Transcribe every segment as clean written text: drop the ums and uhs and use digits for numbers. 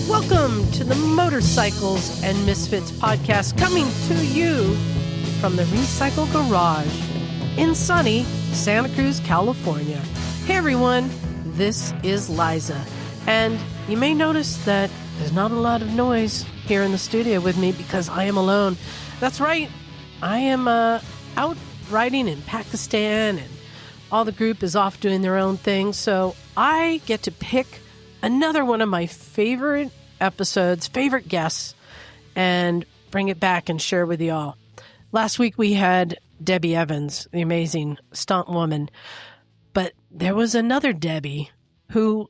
Welcome to the Motorcycles and Misfits podcast, coming to you from the Recycle Garage in sunny Santa Cruz, California. Hey everyone, this is Liza, and you may notice that there's not a lot of noise here in the studio with me because I am alone. That's right, I am out riding in Pakistan, and all the group is off doing their own thing, so I get to pick another one of my favorite episodes, favorite guests, and bring it back and share with you all. Last week we had Debbie Evans, the amazing stunt woman, but there was another Debbie who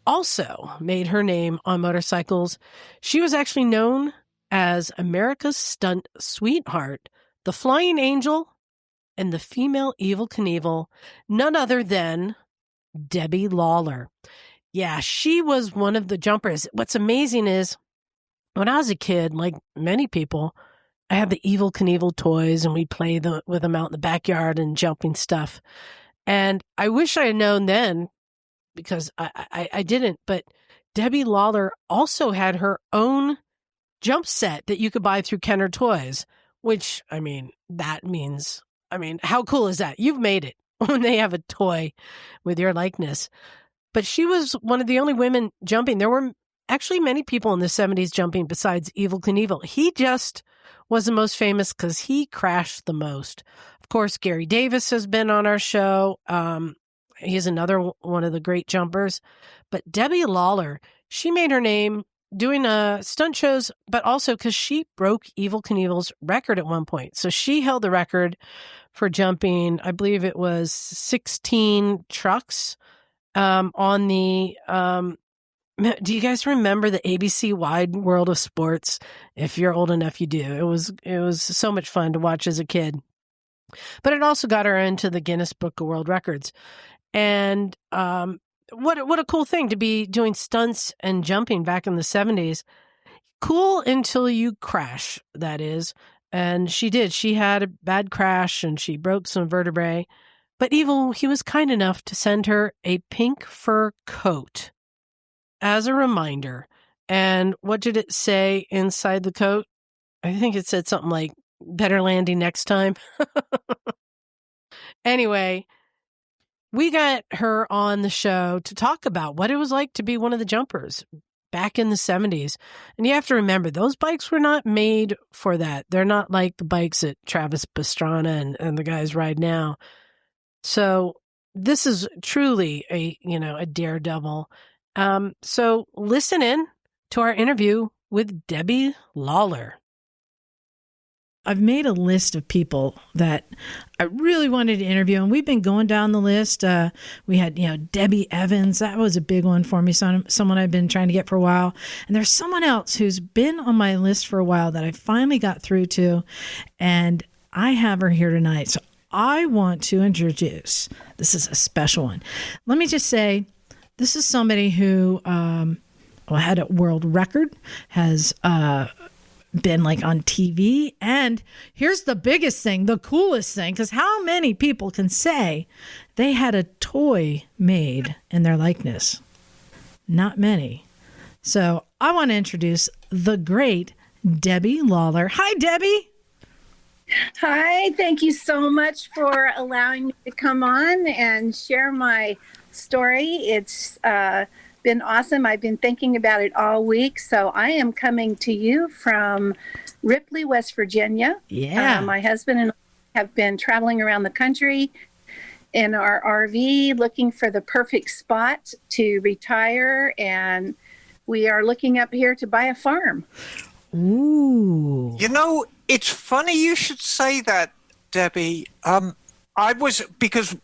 also made her name on motorcycles. She was actually known as America's Stunt Sweetheart, the Flying Angel, and the female Evel Knievel, none other than Debbie Lawler. Yeah, she was one of the jumpers. What's amazing is when I was a kid, like many people, I had the Evel Knievel toys and we'd play with them out in the backyard and jumping stuff. And I wish I had known then, because I didn't, but Debbie Lawler also had her own jump set that you could buy through Kenner Toys, which, that means, how cool is that? You've made it when they have a toy with your likeness. But she was one of the only women jumping. There were actually many people in the 70s jumping besides Evel Knievel. He just was the most famous because he crashed the most. Of course, Gary Davis has been on our show. He's another one of the great jumpers. But Debbie Lawler, she made her name doing stunt shows, but also because she broke Evel Knievel's record at one point. So she held the record for jumping, I believe it was 16 trucks on the, do you guys remember the ABC Wide World of Sports? If you're old enough, you do. It was so much fun to watch as a kid. But it also got her into the Guinness Book of World Records. And what a cool thing to be doing stunts and jumping back in the 70s. Cool until you crash, that is. And she did. She had a bad crash and she broke some vertebrae. But Evel, he was kind enough to send her a pink fur coat as a reminder. And what did it say inside the coat? I think it said something like, better landing next time. Anyway, we got her on the show to talk about what it was like to be one of the jumpers back in the 70s. And you have to remember, those bikes were not made for that. They're not like the bikes that Travis Pastrana and the guys ride now. So this is truly a daredevil. So listen in to our interview with Debbie Lawler. I've made a list of people that I really wanted to interview, and we've been going down the list. We had, Debbie Evans. That was a big one for me, someone I've been trying to get for a while. And there's someone else who's been on my list for a while that I finally got through to, and I have her here tonight. So I want to introduce, this is a special one. Let me just say, this is somebody who had a world record, has been on TV. And here's the biggest thing, the coolest thing, because how many people can say they had a toy made in their likeness? Not many. So I want to introduce the great Debbie Lawler. Hi, Debbie. Hi, thank you so much for allowing me to come on and share my story. It's been awesome. I've been thinking about it all week. So I am coming to you from Ripley, West Virginia. Yeah. My husband and I have been traveling around the country in our RV looking for the perfect spot to retire. And we are looking up here to buy a farm. Ooh. It's funny you should say that, Debbie. Because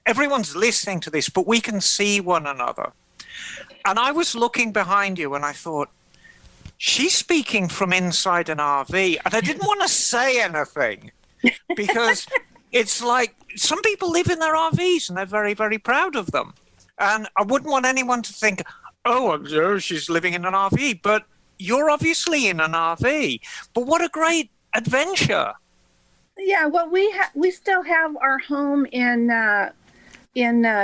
everyone's listening to this, but we can see one another. And I was looking behind you and I thought, she's speaking from inside an RV. And I didn't want to say anything because it's like some people live in their RVs and they're very, very proud of them. And I wouldn't want anyone to think, oh, she's living in an RV. But you're obviously in an RV, but what a great adventure. Yeah, well, we still have our home in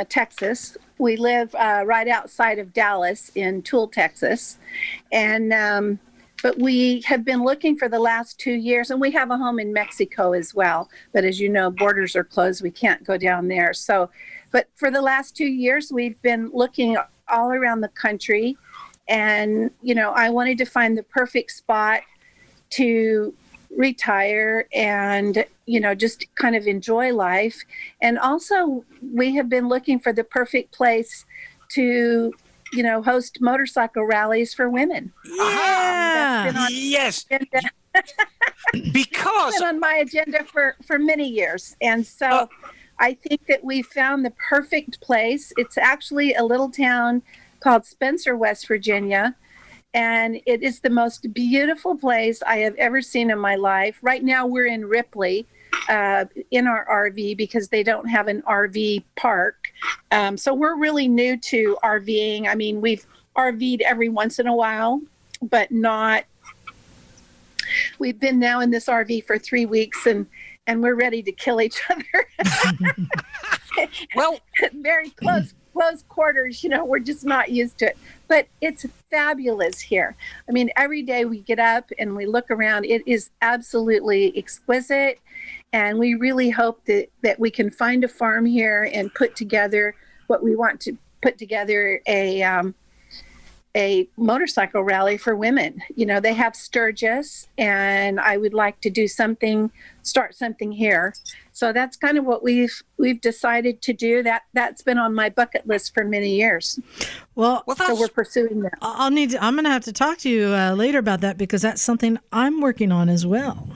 Texas, We live right outside of Dallas in Toole, Texas. And but we have been looking for the last 2 years, and we have a home in Mexico as well. But as you know, borders are closed. We can't go down there. So, but for the last 2 years, we've been looking all around the country. And, I wanted to find the perfect spot to retire and, just kind of enjoy life. And also, we have been looking for the perfect place to host motorcycle rallies for women. Yeah. Yes. Because it's been on my agenda for many years. And so I think that we found the perfect place. It's actually a little town called Spencer, West Virginia. And it is the most beautiful place I have ever seen in my life. Right now we're in Ripley in our RV because they don't have an RV park. So we're really new to RVing. I mean, we've RV'd every once in a while, but not. We've been now in this RV for 3 weeks and we're ready to kill each other. Well, very close quarters, we're just not used to it. But it's fabulous here. I mean, every day we get up and we look around, it is absolutely exquisite. And we really hope that we can find a farm here and put together what we want to put together a motorcycle rally for women. They have Sturgis, and I would like to start something here. So that's kind of what we've decided to do. That's been on my bucket list for many years. Well, so we're pursuing that. I'm going to have to talk to you later about that because that's something I'm working on as well.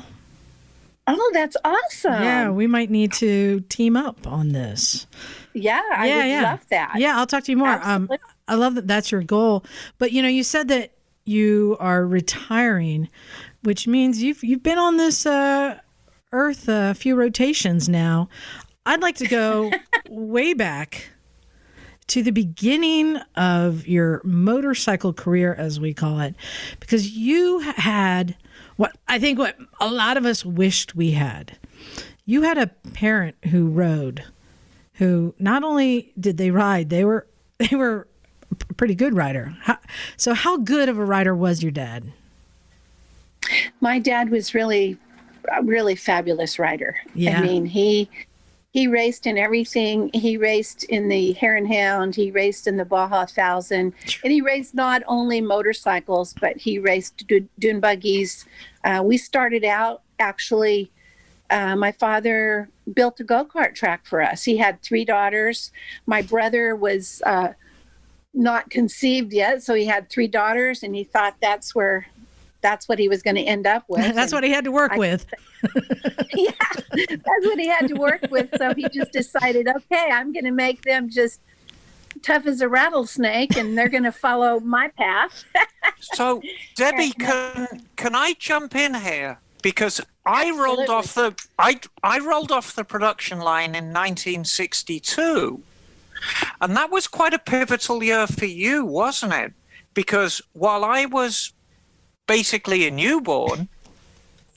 Oh, that's awesome. Yeah, we might need to team up on this. Yeah, I would love that. Yeah, I'll talk to you more. I love that that's your goal. But, you said that you are retiring, which means you've been on this earth a few rotations now. I'd like to go way back to the beginning of your motorcycle career, as we call it, because you had what a lot of us wished we had. You had a parent who rode, who not only did they ride, they were a pretty good rider. So how good of a rider was your dad? My dad was really a really fabulous rider. Yeah. I mean, he raced in everything. He raced in the Hare and Hound. He raced in the Baja 1000. And he raced not only motorcycles, but he raced dune buggies. We started out, actually, my father built a go-kart track for us. He had 3 daughters. My brother was not conceived yet, so he had 3 daughters, and he thought that's what he was going to end up with. That's what he had to work with. Yeah, that's what he had to work with. So he just decided, okay, I'm going to make them just tough as a rattlesnake, and they're going to follow my path. So, Debbie, can I jump in here? Because I rolled off the production line in 1962, and that was quite a pivotal year for you, wasn't it? Because while I was basically a newborn,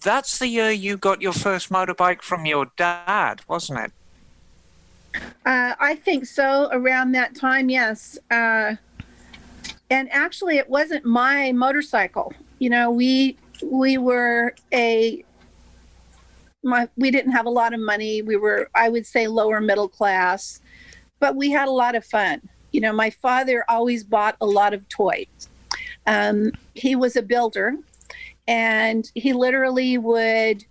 that's the year you got your first motorbike from your dad, wasn't it? I think so. Around that time, yes. And actually, it wasn't my motorcycle. We didn't have a lot of money. We were, I would say, lower middle class, but we had a lot of fun. My father always bought a lot of toys. He was a builder, and he literally would,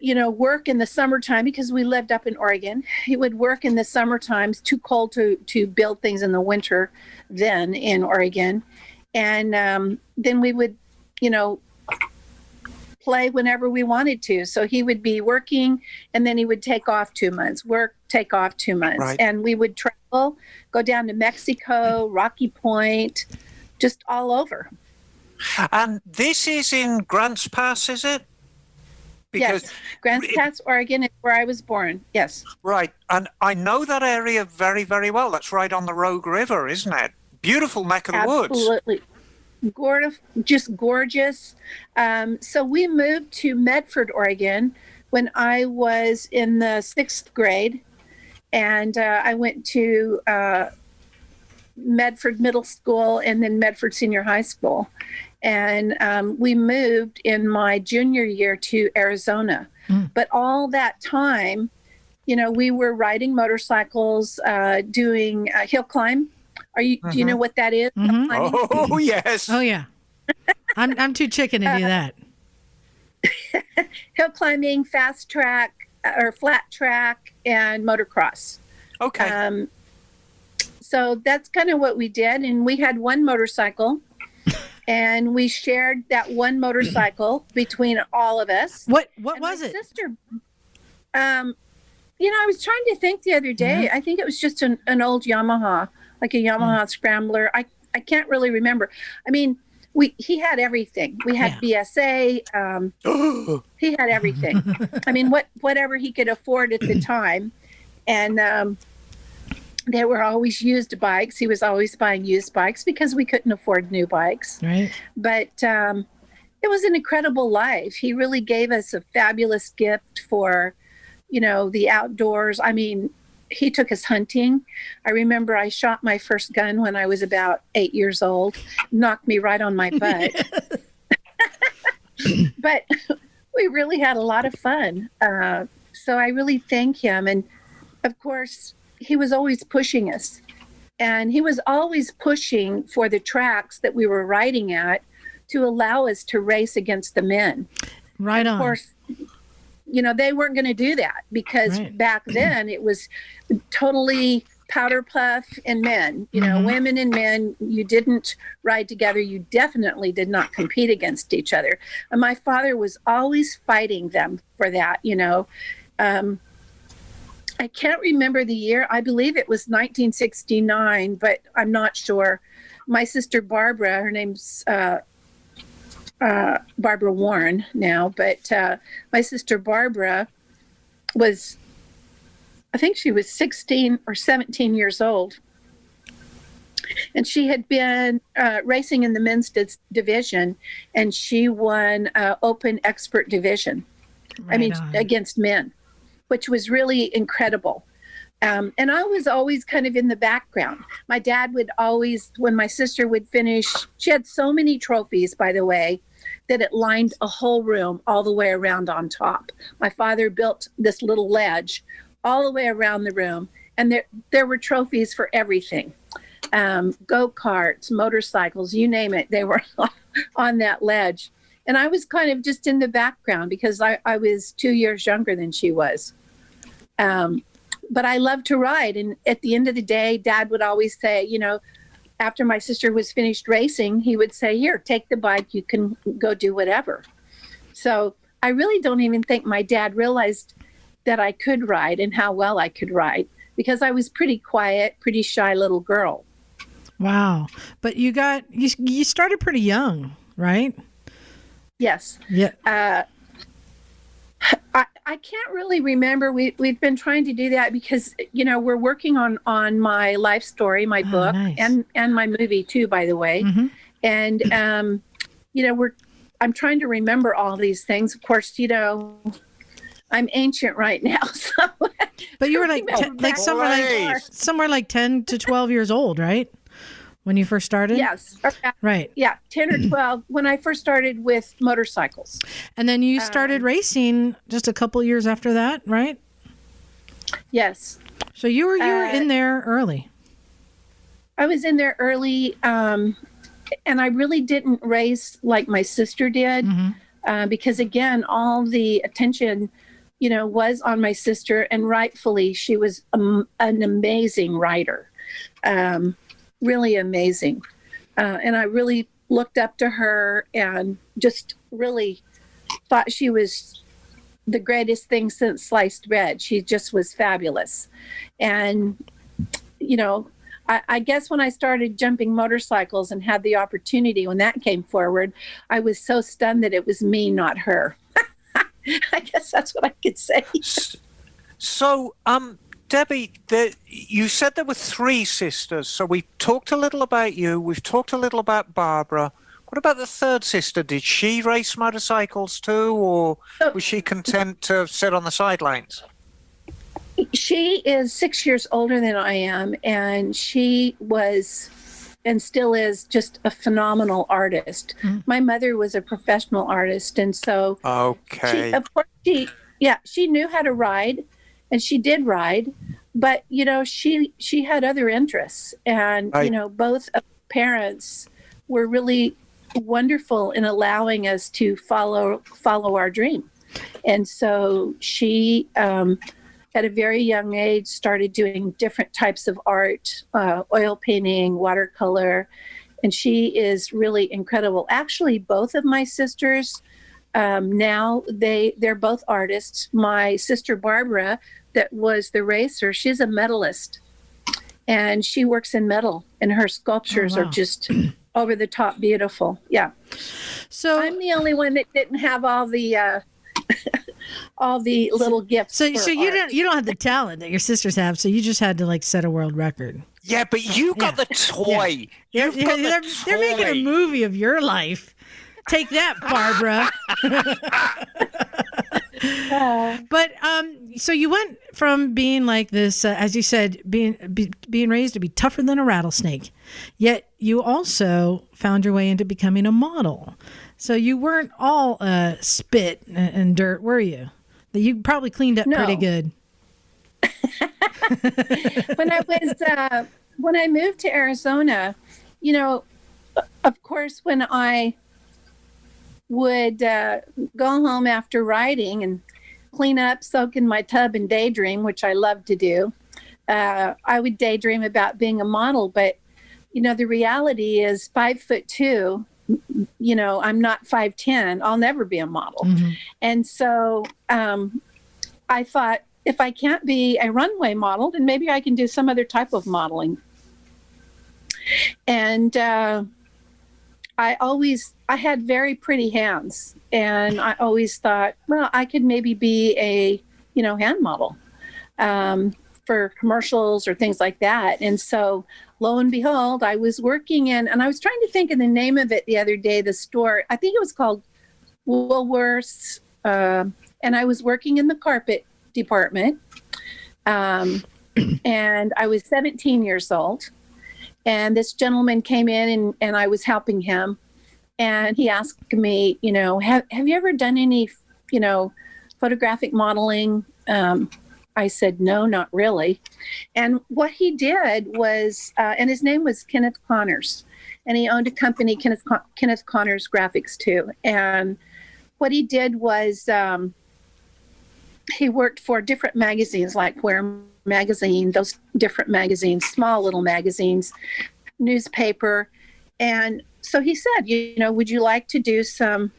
work in the summertime because we lived up in Oregon. He would work in the summertime. It's too cold to build things in the winter then in Oregon. And then we would, play whenever we wanted to. So he would be working, and then he would take off 2 months, take off 2 months. Right. And we would travel, go down to Mexico, Rocky Point, just all over. And this is in Grants Pass, is it? Yes, Grants Pass, Oregon is where I was born. Yes. Right. And I know that area very, very well. That's right on the Rogue River, isn't it? Beautiful neck of the woods. Absolutely. Just gorgeous. So we moved to Medford, Oregon when I was in the 6th grade. And I went to Medford Middle School and then Medford Senior High School. And we moved in my junior year to Arizona. But all that time, we were riding motorcycles, doing hill climb. Do you know what that is? Mm-hmm. Oh, yes. Oh, yeah. I'm too chicken to do that. Hill climbing, fast track or flat track, and motocross. Okay. So that's kind of what we did. And we had one motorcycle, and we shared that one motorcycle between all of us. What And was my it? sister, I was trying to think the other day. I think it was just an old Yamaha, like a Yamaha Scrambler. I can't really remember. I mean, he had everything. We had BSA. He had everything. I mean, whatever he could afford at the time. And they were always used bikes. He was always buying used bikes because we couldn't afford new bikes. Right. But it was an incredible life. He really gave us a fabulous gift for, the outdoors. I mean, he took us hunting. I remember I shot my first gun when I was about 8 years old, knocked me right on my butt. But we really had a lot of fun. So I really thank him. And of course, he was always pushing us. And he was always pushing for the tracks that we were riding at to allow us to race against the men. Right on. Of course, they weren't going to do that because back then it was totally powder puff and men, women and men. You didn't ride together. You definitely did not compete against each other. And my father was always fighting them for that, I can't remember the year. I believe it was 1969, but I'm not sure. My sister Barbara, her name's Barbara Warren now, but my sister Barbara was, I think she was 16 or 17 years old. And she had been racing in the men's division, and she won open expert division. Against men, which was really incredible. And I was always kind of in the background. My dad would always, when my sister would finish, she had so many trophies, by the way, that it lined a whole room all the way around on top. My father built this little ledge all the way around the room, and there were trophies for everything. Go-karts, motorcycles, you name it, they were on that ledge. And I was kind of just in the background because I was 2 years younger than she was. But I loved to ride. And at the end of the day, Dad would always say, after my sister was finished racing, he would say, here, take the bike. You can go do whatever. So I really don't even think my dad realized that I could ride and how well I could ride because I was pretty quiet, pretty shy little girl. Wow. But you started pretty young, right? Yes. Yeah. I can't really remember. We've been trying to do that because, we're working on my life story, my book, nice. and my movie too, by the way. Mm-hmm. And, I'm trying to remember all these things. Of course, I'm ancient right now. So but you were somewhere like 10 to 12 years old, right? When you first started? Yes. Right. Yeah, 10 or 12 when I first started with motorcycles. And then you started racing just a couple years after that, right? Yes. So you were in there early. I was in there early, and I really didn't race like my sister did, because again, all the attention, was on my sister, and rightfully, she was an amazing rider. Really amazing. And I really looked up to her and just really thought she was the greatest thing since sliced bread. She just was fabulous. And, I guess when I started jumping motorcycles and had the opportunity when that came forward, I was so stunned that it was me, not her. I guess that's what I could say. So, Debbie, you said there were 3 sisters, so we talked a little about you, we've talked a little about Barbara. What about the third sister? Did she race motorcycles too, or was she content to sit on the sidelines? She is 6 years older than I am, and she was and still is just a phenomenal artist. My mother was a professional artist, and so Okay. she knew how to ride, and she did ride, but she had other interests, and both of parents were really wonderful in allowing us to follow our dream. And so she at a very young age started doing different types of art, oil painting, watercolor, and she is really incredible. Actually, both of my sisters now they're both artists. My sister Barbara, that was the racer, she's a medalist, and she works in metal, and her sculptures are just over the top beautiful. Yeah. So I'm the only one that didn't have all the all the little gifts. So you don't have the talent that your sisters have, so you just had to set a world record. Yeah, but you got the toy. Yeah. They're making a movie of your life. Take that, Barbara. But so you went from being like this, as you said, being raised to be tougher than a rattlesnake, yet you also found your way into becoming a model. So you weren't all spit and dirt, were you? You probably cleaned up pretty good. When I moved to Arizona, of course, when I would go home after riding and clean up, soak in my tub and daydream, which I love to do, I would daydream about being a model. But, the reality is 5'2", I'm not 5'10", I'll never be a model. Mm-hmm. And so I thought, if I can't be a runway model, then maybe I can do some other type of modeling. And I had very pretty hands, and I always thought, well, I could maybe be a, hand model for commercials or things like that. And so lo and behold, I was working in, and I was trying to think of the name of it the other day, the store, I think it was called Woolworths. And I was working in the carpet department. And I was 17 years old. And this gentleman came in and I was helping him. And he asked me, have you ever done any, photographic modeling? I said, no, not really. And what he did was, and his name was Kenneth Connors, and he owned a company, Kenneth Connors Graphics too. And what he did was he worked for different magazines like Where Magazine, those different magazines, small little magazines, newspaper. And so he said, would you like to do some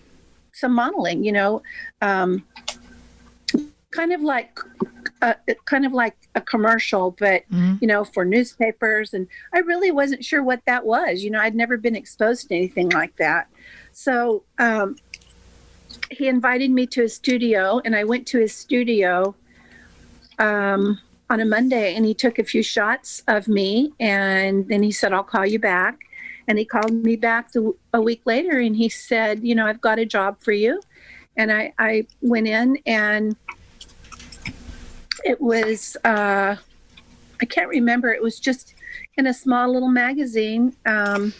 modeling, kind of like a commercial, but, for newspapers. And I really wasn't sure what that was. I'd never been exposed to anything like that. So he invited me to his studio, and I went to his studio on a Monday, and he took a few shots of me, and then he said, I'll call you back. And he called me back a week later, and he said, I've got a job for you. And I went in, and it was, I can't remember, it was just in a small little magazine that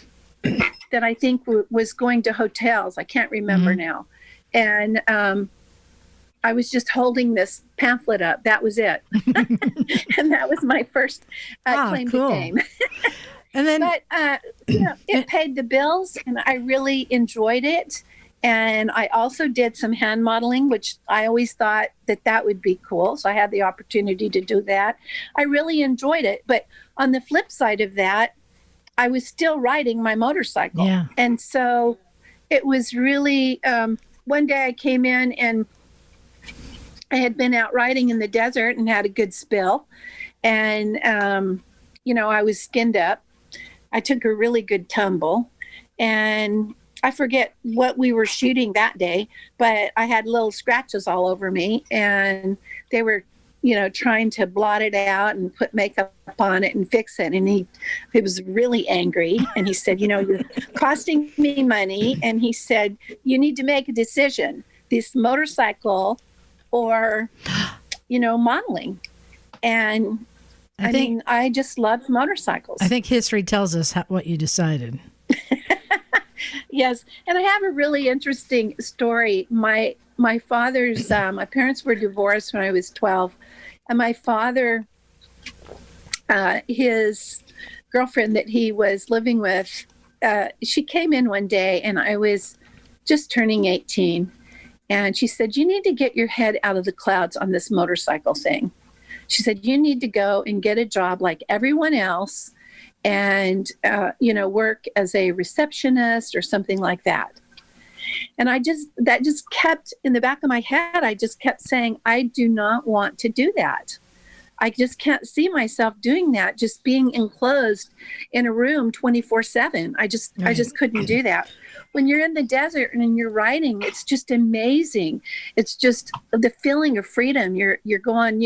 I think was going to hotels. I can't remember now. And I was just holding this pamphlet up. That was it. And that was my first claim to fame. And then, but it paid the bills, and I really enjoyed it. And I also did some hand modeling, which I always thought that would be cool. So I had the opportunity to do that. I really enjoyed it. But on the flip side of that, I was still riding my motorcycle. Yeah. And so it was really, one day I came in and I had been out riding in the desert and had a good spill. And, I was skinned up. I took a really good tumble, and I forget what we were shooting that day, but I had little scratches all over me, and they were, trying to blot it out and put makeup on it and fix it. And he was really angry, and he said, you're costing me money. And he said, you need to make a decision, this motorcycle or, modeling. And I mean, I just loved motorcycles. I think history tells us what you decided. Yes. And I have a really interesting story. My father's, my parents were divorced when I was 12. And my father, his girlfriend that he was living with, she came in one day and I was just turning 18. And she said, you need to get your head out of the clouds on this motorcycle thing. She said, you need to go and get a job like everyone else and, work as a receptionist or something like that. And that just kept in the back of my head. I just kept saying, I do not want to do that. I just can't see myself doing that, just being enclosed in a room 24/7. I just couldn't do that. When you're in the desert and you're riding, it's just amazing. It's just the feeling of freedom. You're going,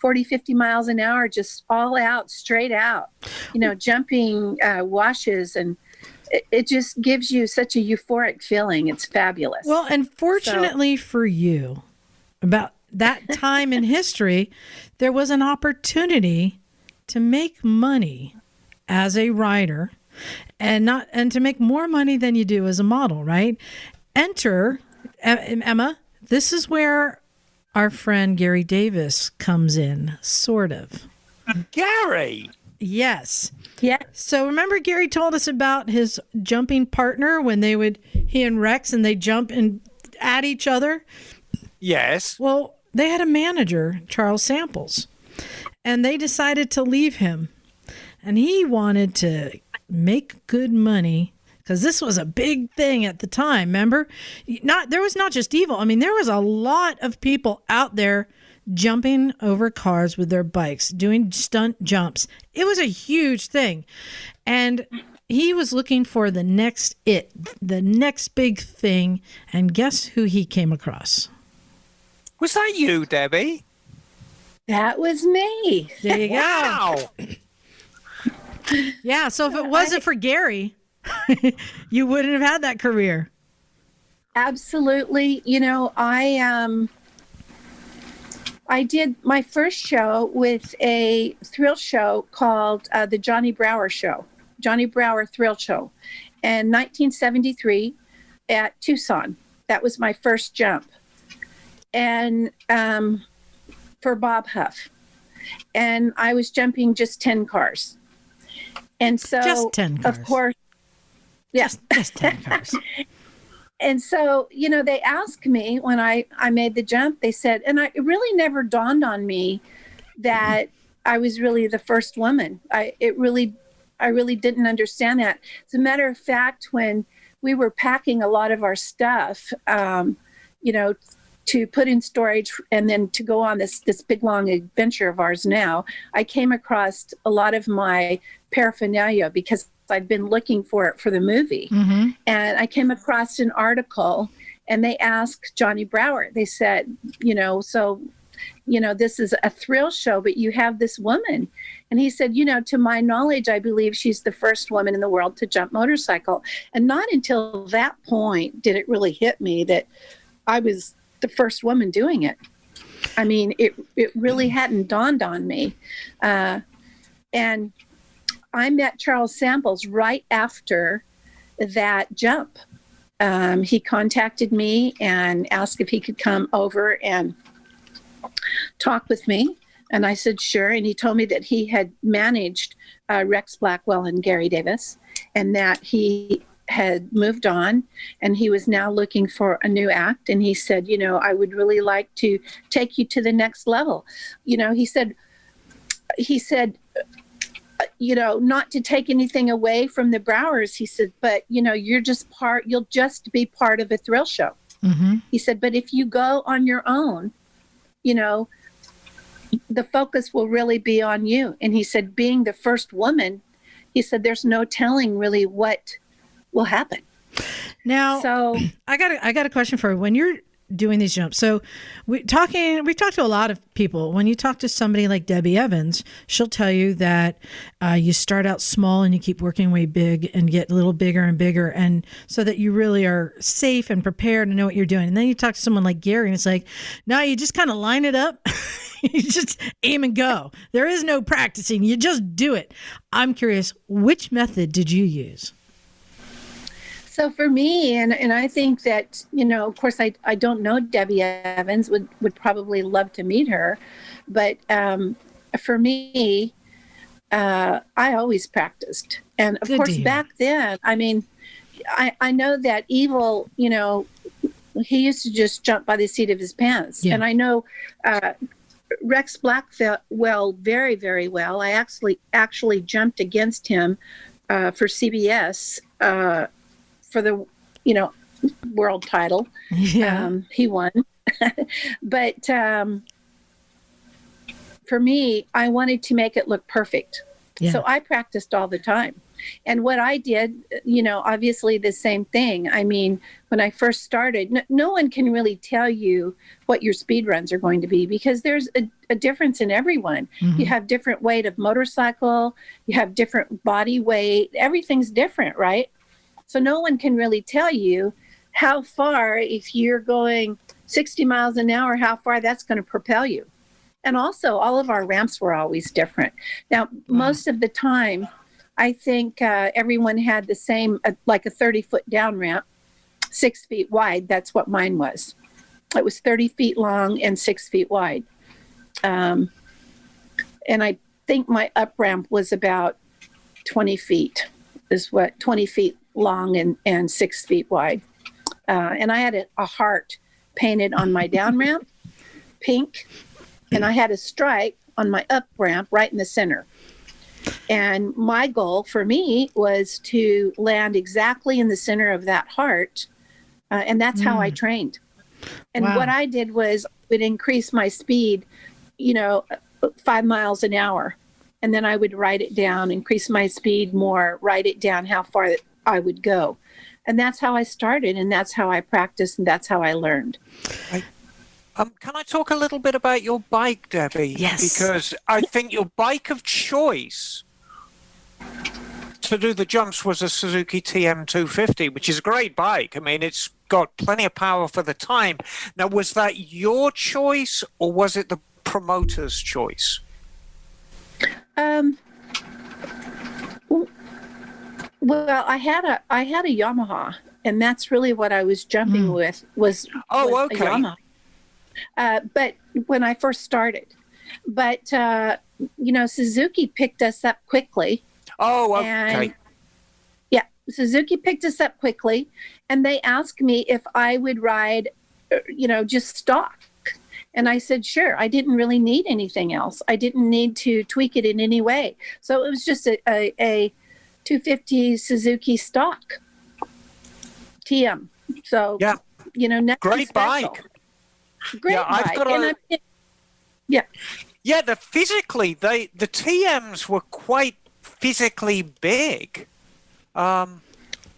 40, 50 miles an hour, just all out, straight out, jumping washes, and it just gives you such a euphoric feeling. It's fabulous. Well, and fortunately for you, about that time in history, there was an opportunity to make money as a rider and to make more money than you do as a model, right? Enter, Emma, this is where our friend Gary Davis comes in, sort of. Gary? Yes. Yeah. So remember Gary told us about his jumping partner when he and Rex, and they jump at each other? Yes. Well, they had a manager, Charles Samples, and they decided to leave him. And he wanted to make good money because this was a big thing at the time, remember? There was not just Evel. I mean, there was a lot of people out there jumping over cars with their bikes, doing stunt jumps. It was a huge thing. And he was looking for the next big thing. And guess who he came across? Was that you, Debbie? That was me. There you go. Wow. Yeah, so if it wasn't for Gary, you wouldn't have had that career. Absolutely. I did my first show with a thrill show called the Johnny Brower Thrill Show in 1973 at Tucson. That was my first jump. And for Bob Huff. And I was jumping just 10 cars. And so, just 10 cars. Of course, yeah. Just 10 cars. And so, they asked me when I made the jump, they said, and it really never dawned on me that I was really the first woman. I really didn't understand that. As a matter of fact, when we were packing a lot of our stuff, to put in storage and then to go on this big long adventure of ours now, I came across a lot of my paraphernalia because I'd been looking for it for the movie. Mm-hmm. And I came across an article and they asked Johnny Brower, they said, this is a thrill show, but you have this woman. And he said, to my knowledge, I believe she's the first woman in the world to jump motorcycle. And not until that point did it really hit me that I was the first woman doing it. I mean, it really hadn't dawned on me. And I met Charles Samples right after that jump. He contacted me and asked if he could come over and talk with me. And I said, sure. And he told me that he had managed Rex Blackwell and Gary Davis, and that he had moved on and he was now looking for a new act. And he said, I would really like to take you to the next level. He said, not to take anything away from the Browers. He said, but you'll just be part of a thrill show. Mm-hmm. He said, but if you go on your own, the focus will really be on you. And he said, being the first woman, he said, there's no telling really what will happen. Now, so I got a question for you. When you're doing these jumps, so we've talked to a lot of people. When you talk to somebody like Debbie Evans, she'll tell you that you start out small and you keep working way big and get a little bigger and bigger, and so that you really are safe and prepared and know what you're doing. And then you talk to someone like Gary and it's like, no, you just kind of line it up. You just aim and go. There is no practicing. You just do it. I'm curious, which method did you use? So for me, and I think that, of course, I don't know Debbie Evans, would probably love to meet her. But for me, I always practiced. And of course, back then, I mean, I know that Evel, he used to just jump by the seat of his pants. Yeah. And I know Rex Blackwell very, very well. I actually jumped against him for CBS for the, world title. Yeah. He won. But for me, I wanted to make it look perfect. Yeah. So I practiced all the time. And what I did, obviously the same thing. I mean, when I first started, no one can really tell you what your speed runs are going to be because there's a difference in everyone. Mm-hmm. You have different weight of motorcycle, you have different body weight, everything's different, right? So no one can really tell you how far, if you're going 60 miles an hour, how far that's going to propel you. And also, all of our ramps were always different. Now, most of the time, I think everyone had the same, like a 30-foot down ramp, 6 feet wide. That's what mine was. It was 30 feet long and 6 feet wide. And I think my up ramp was about 20 feet, 20 feet long and 6 feet wide. And I had a heart painted on my down ramp, pink, and I had a stripe on my up ramp right in the center. And my goal for me was to land exactly in the center of that heart. And that's how I trained. And what I did was would increase my speed, 5 miles an hour. And then I would write it down, increase my speed more, write it down how far I would go. And that's how I started, and that's how I practiced, and that's how I learned. Can I talk a little bit about your bike, Debbie? Yes. Because I think your bike of choice to do the jumps was a Suzuki TM250, which is a great bike. I mean, it's got plenty of power for the time. Now, was that your choice, or was it the promoter's choice? Well, I had a Yamaha, and that's really what I was jumping with was a Yamaha. But when I first started, Suzuki picked us up quickly. Oh, okay. And, Suzuki picked us up quickly, and they asked me if I would ride, just stock. And I said, sure. I didn't really need anything else. I didn't need to tweak it in any way. So it was just a 250 Suzuki stock TM. So, great bike. Great bike. Physically, the TMs were quite physically big. And,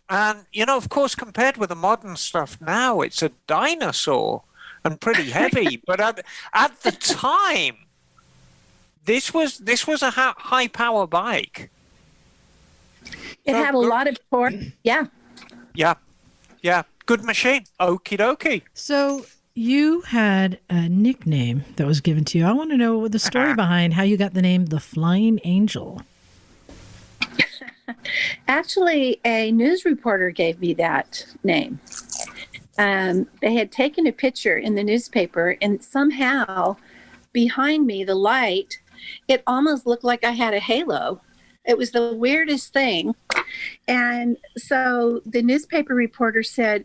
of course, compared with the modern stuff now, it's a dinosaur and pretty heavy. But at the time, this was a high power bike. It had a lot of torque. Yeah. Yeah. Good machine. Okie dokie. So you had a nickname that was given to you. I want to know the story behind how you got the name the Flying Angel. Actually, a news reporter gave me that name. They had taken a picture in the newspaper, and somehow behind me, the light, it almost looked like I had a halo. It was the weirdest thing. And so the newspaper reporter said,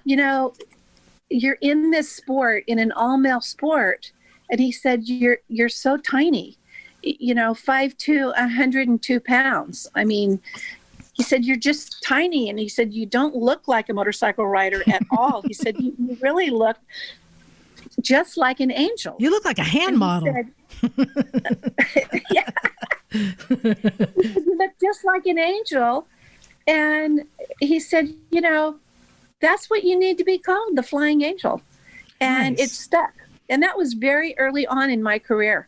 you're in this sport, in an all-male sport. And he said, you're so tiny, 5'2", 102 pounds. I mean, he said, you're just tiny. And he said, you don't look like a motorcycle rider at all. He said, you really look just like an angel. You look like a hand model. Yeah. You look just like an angel. And he said, that's what you need to be called, the Flying Angel. And It stuck. And that was very early on in my career.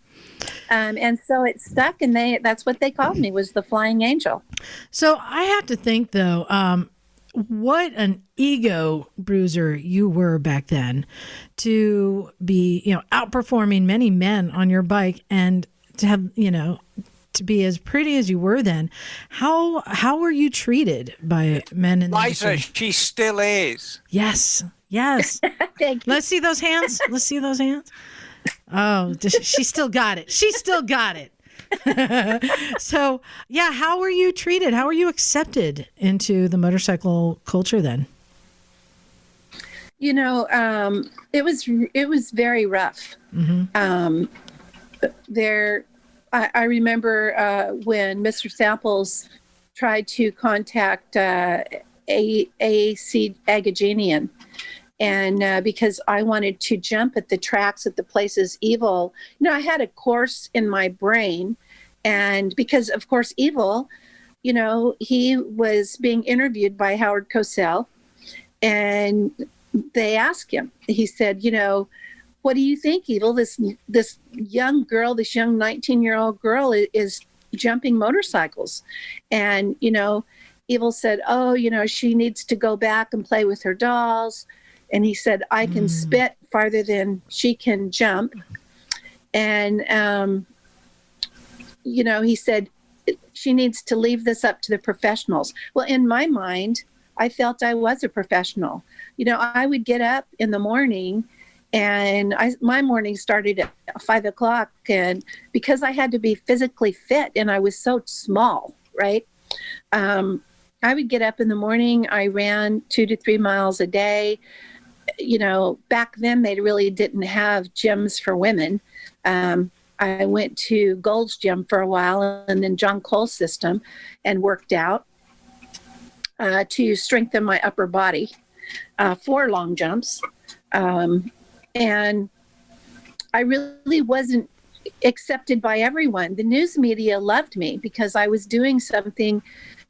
And so it stuck, and that's what they called me, was the Flying Angel. So I have to think, though, what an ego bruiser you were back then to be, outperforming many men on your bike and to have, to be as pretty as you were then. How were you treated by men in the Liza, industry? she still is. Yes. Thank you. Let's see those hands. Oh, she still got it. So, yeah, how were you treated? How were you accepted into the motorcycle culture then? It was very rough. Mm-hmm. I remember when Mr. Samples tried to contact AAC Agagenian, and because I wanted to jump at the tracks at the places Evel, I had a course in my brain, and because of course Evel, he was being interviewed by Howard Cosell, and they asked him. He said, what do you think, Evel? This young girl, this young 19-year-old girl is jumping motorcycles, and Evel said, oh, she needs to go back and play with her dolls. And he said, I can spit farther than she can jump. And, he said, she needs to leave this up to the professionals. Well, in my mind, I felt I was a professional. I would get up in the morning, and my morning started at 5 o'clock. And because I had to be physically fit and I was so small, right? I would get up in the morning. I ran 2 to 3 miles a day. Back then they really didn't have gyms for women. I went to Gold's Gym for a while, and then John Cole's system, and worked out to strengthen my upper body for long jumps. And I really wasn't accepted by everyone. The news media loved me because I was doing something,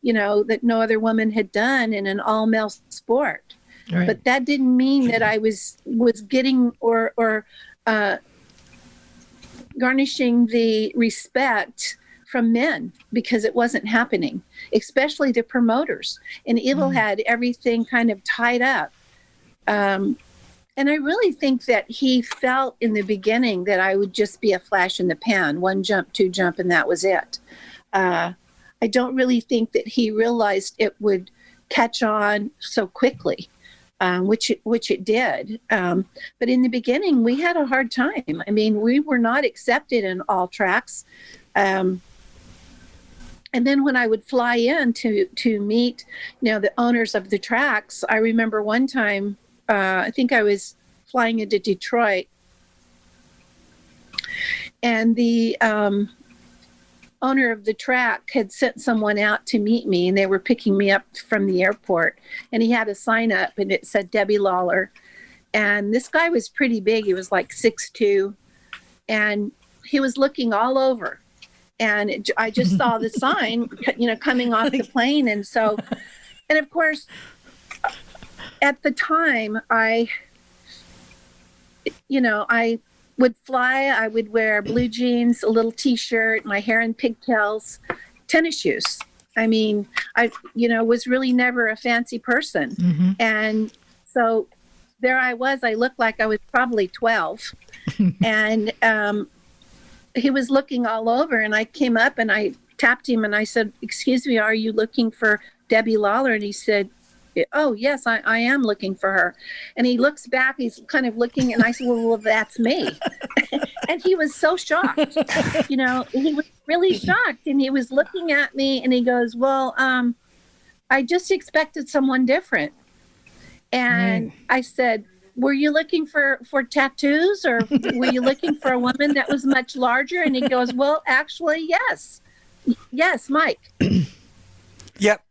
that no other woman had done in an all-male sport. Right. But that didn't mean that I was getting or garnishing the respect from men, because it wasn't happening, especially the promoters. And Evel had everything kind of tied up. And I really think that he felt in the beginning that I would just be a flash in the pan, 1 jump, 2 jump, and that was it. I don't really think that he realized it would catch on so quickly. Which it did. But in the beginning, we had a hard time. I mean, we were not accepted in all tracks. And then when I would fly in to meet, the owners of the tracks, I remember one time, I think I was flying into Detroit, and the owner of the track had sent someone out to meet me, and they were picking me up from the airport, and he had a sign up and it said Debbie Lawler. And this guy was pretty big. He was like 6'2", and he was looking all over. And I just saw the sign, coming off the plane. And so, and of course, at the time, I would fly. I would wear blue jeans, a little T-shirt, my hair in pigtails, tennis shoes. I mean, I was really never a fancy person. Mm-hmm. And so there I was. I looked like I was probably 12. And he was looking all over, and I came up and I tapped him and I said, excuse me, are you looking for Debbie Lawler? And he said, oh, yes, I am looking for her. And he looks back, he's kind of looking, and I said, well, that's me. And he was so shocked. He was really shocked. And he was looking at me and he goes, well, I just expected someone different. And I said, were you looking for tattoos, or were you looking for a woman that was much larger? And he goes, well, actually, yes. Yes, Mike. Yep.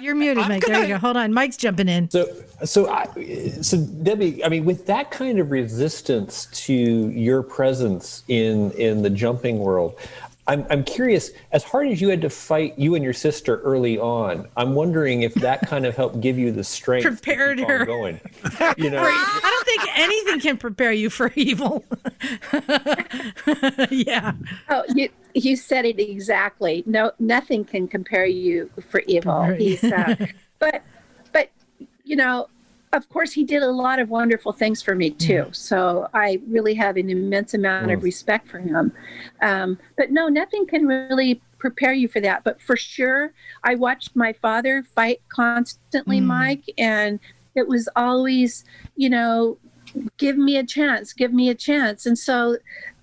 You're muted, Mike. There you go. Hold on. Mike's jumping in. So Debbie, I mean, with that kind of resistance to your presence in the jumping world, I'm curious, as hard as you had to fight you and your sister early on, I'm wondering if that kind of helped give you the strength prepared to keep her on going. I don't think anything can prepare you for evil. Yeah. Oh, you said it exactly. No, nothing can compare you for evil. Right. He's, but of course, he did a lot of wonderful things for me too. So I really have an immense amount of respect for him. But no, nothing can really prepare you for that. But for sure, I watched my father fight constantly, Mike, and it was always, give me a chance, give me a chance. And so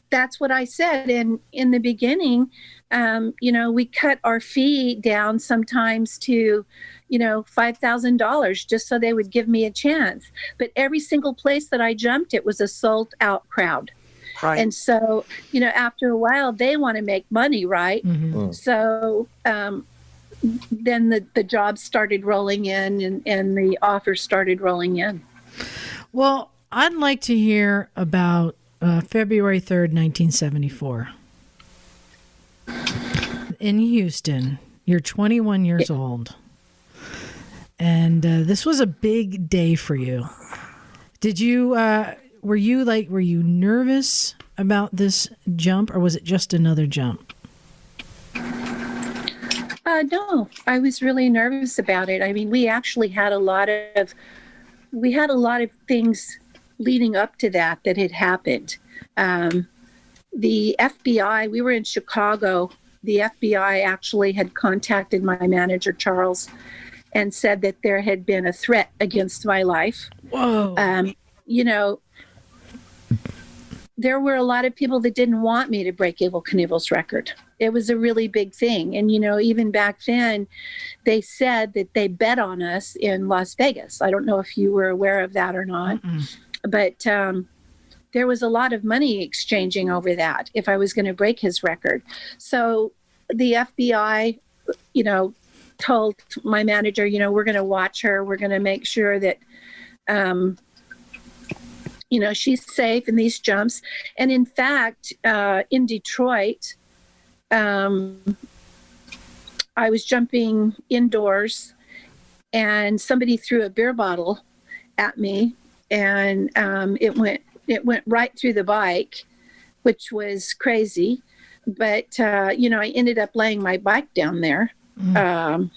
that's what I said. And in the beginning, we cut our fee down sometimes to, $5,000 just so they would give me a chance. But every single place that I jumped, it was a sold out crowd. Right. And so, after a while, they want to make money, right? So then the jobs started rolling in and the offers started rolling in. Well, I'd like to hear about February 3rd, 1974. In Houston, you're 21 years old. And this was a big day for you. Did you, were you nervous about this jump, or was it just another jump? No, I was really nervous about it. I mean, we actually had a lot of things leading up to that had happened. The FBI, we were in Chicago. The FBI actually had contacted my manager, Charles, and said that there had been a threat against my life. Whoa. There were a lot of people that didn't want me to break Evel Knievel's record. It was a really big thing. And, even back then, they said that they bet on us in Las Vegas. I don't know if you were aware of that or not. But there was a lot of money exchanging over that if I was going to break his record. So the FBI, told my manager, we're going to watch her. We're going to make sure that, she's safe in these jumps. And in fact, in Detroit, I was jumping indoors and somebody threw a beer bottle at me, and it went right through the bike, which was crazy. But, I ended up laying my bike down there. And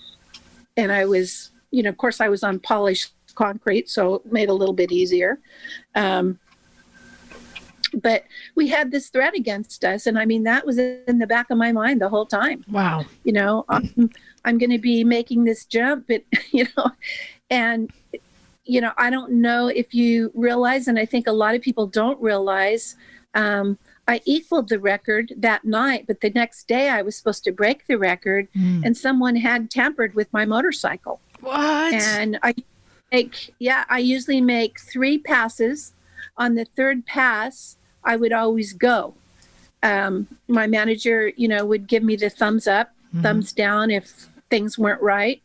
I was, of course I was on polished concrete, so it made it a little bit easier. But we had this threat against us. And I mean, that was in the back of my mind the whole time. Wow. I'm going to be making this jump, but, and, I don't know if you realize, and I think a lot of people don't realize, I equaled the record that night, but the next day I was supposed to break the record, and someone had tampered with my motorcycle. What? And I usually make 3 passes. On the 3rd pass, I would always go. My manager, would give me the thumbs up, thumbs down if things weren't right.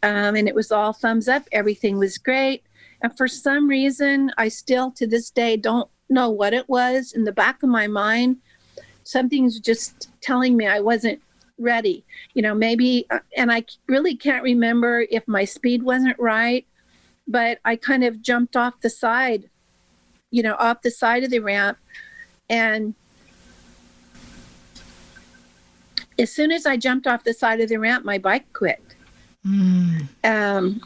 And it was all thumbs up. Everything was great. And for some reason, I still to this day don't know what it was. In the back of my mind, something's just telling me I wasn't ready. Maybe, and I really can't remember if my speed wasn't right, but I kind of jumped off the side, off the side of the ramp. And as soon as I jumped off the side of the ramp, my bike quit. And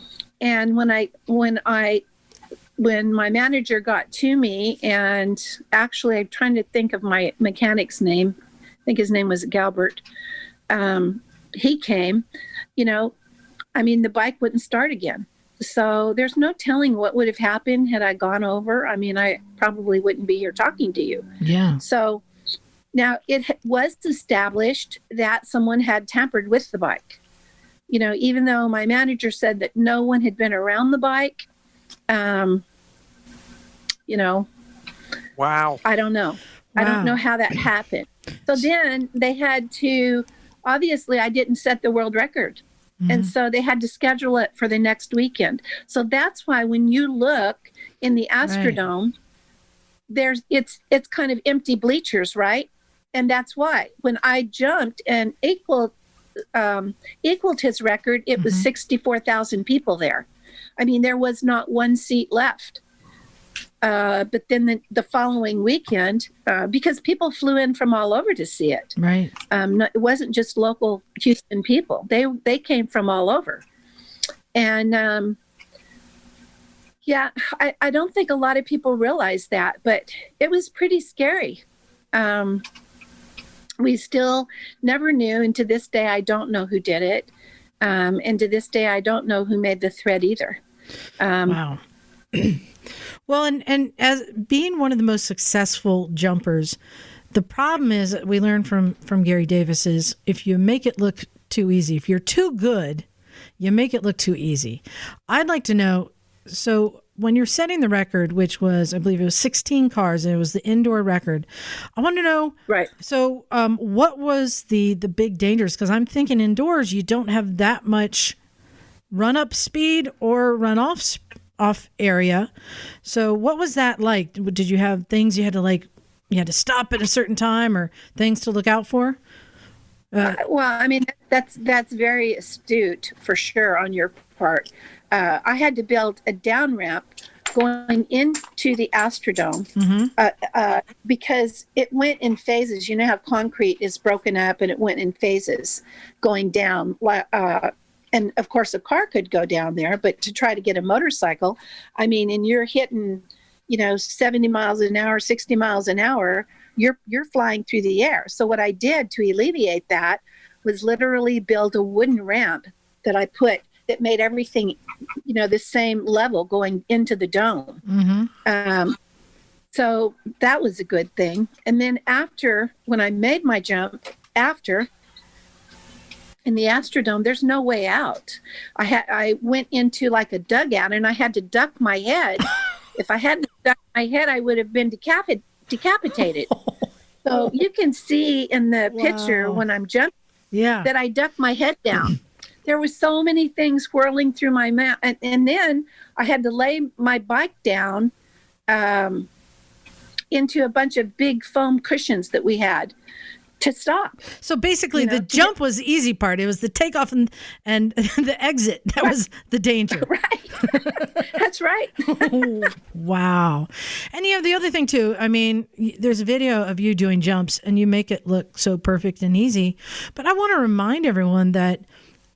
when my manager got to me, and actually I'm trying to think of my mechanic's name. I think his name was Galbert. He came, the bike wouldn't start again. So there's no telling what would have happened had I gone over. I mean, I probably wouldn't be here talking to you. Yeah. So now it was established that someone had tampered with the bike. Even though my manager said that no one had been around the bike, Wow. I don't know. Wow. I don't know how that happened. So then they had to, obviously I didn't set the world record. And so they had to schedule it for the next weekend. So that's why when you look in the Astrodome, it's kind of empty bleachers, right? And that's why when I jumped and equaled his record, it was 64,000 people there. I mean, there was not one seat left. But then the following weekend, because people flew in from all over to see it. Right. It wasn't just local Houston people. They came from all over. And Yeah, I don't think a lot of people realize that, but it was pretty scary. We still never knew, and to this day, I don't know who did it. And to this day, I don't know who made the threat either. Wow. Well, and as being one of the most successful jumpers, the problem is that we learned from Gary Davis is if you make it look too easy, if you're too good, you make it look too easy. I'd like to know, so when you're setting the record, which was, I believe it was 16 cars, and it was the indoor record, I want to know, right? So what was the big dangers? Because I'm thinking indoors, you don't have that much run-up speed or run-off area. So what was that like? Did you have things you had to stop at a certain time or things to look out for? Well, I mean, that's very astute for sure on your part. I had to build a down ramp going into the Astrodome because it went in phases. You know how concrete is broken up, and it went in phases going down. And of course, a car could go down there, but to try to get a motorcycle, I mean, and you're hitting, 70 miles an hour, 60 miles an hour, you're flying through the air. So what I did to alleviate that was literally build a wooden ramp that made everything, the same level going into the dome. So that was a good thing. And then when I made my jump, in the Astrodome, there's no way out. I went into like a dugout, and I had to duck my head. If I hadn't ducked my head, I would have been decapitated. So you can see in the picture when I'm jumping that I ducked my head down. There was so many things whirling through my mouth. And then I had to lay my bike down into a bunch of big foam cushions that we had to stop. So basically the jump was the easy part. It was the takeoff and the exit. That was the danger. Right. That's right. Wow. And the other thing too, I mean, there's a video of you doing jumps and you make it look so perfect and easy. But I want to remind everyone that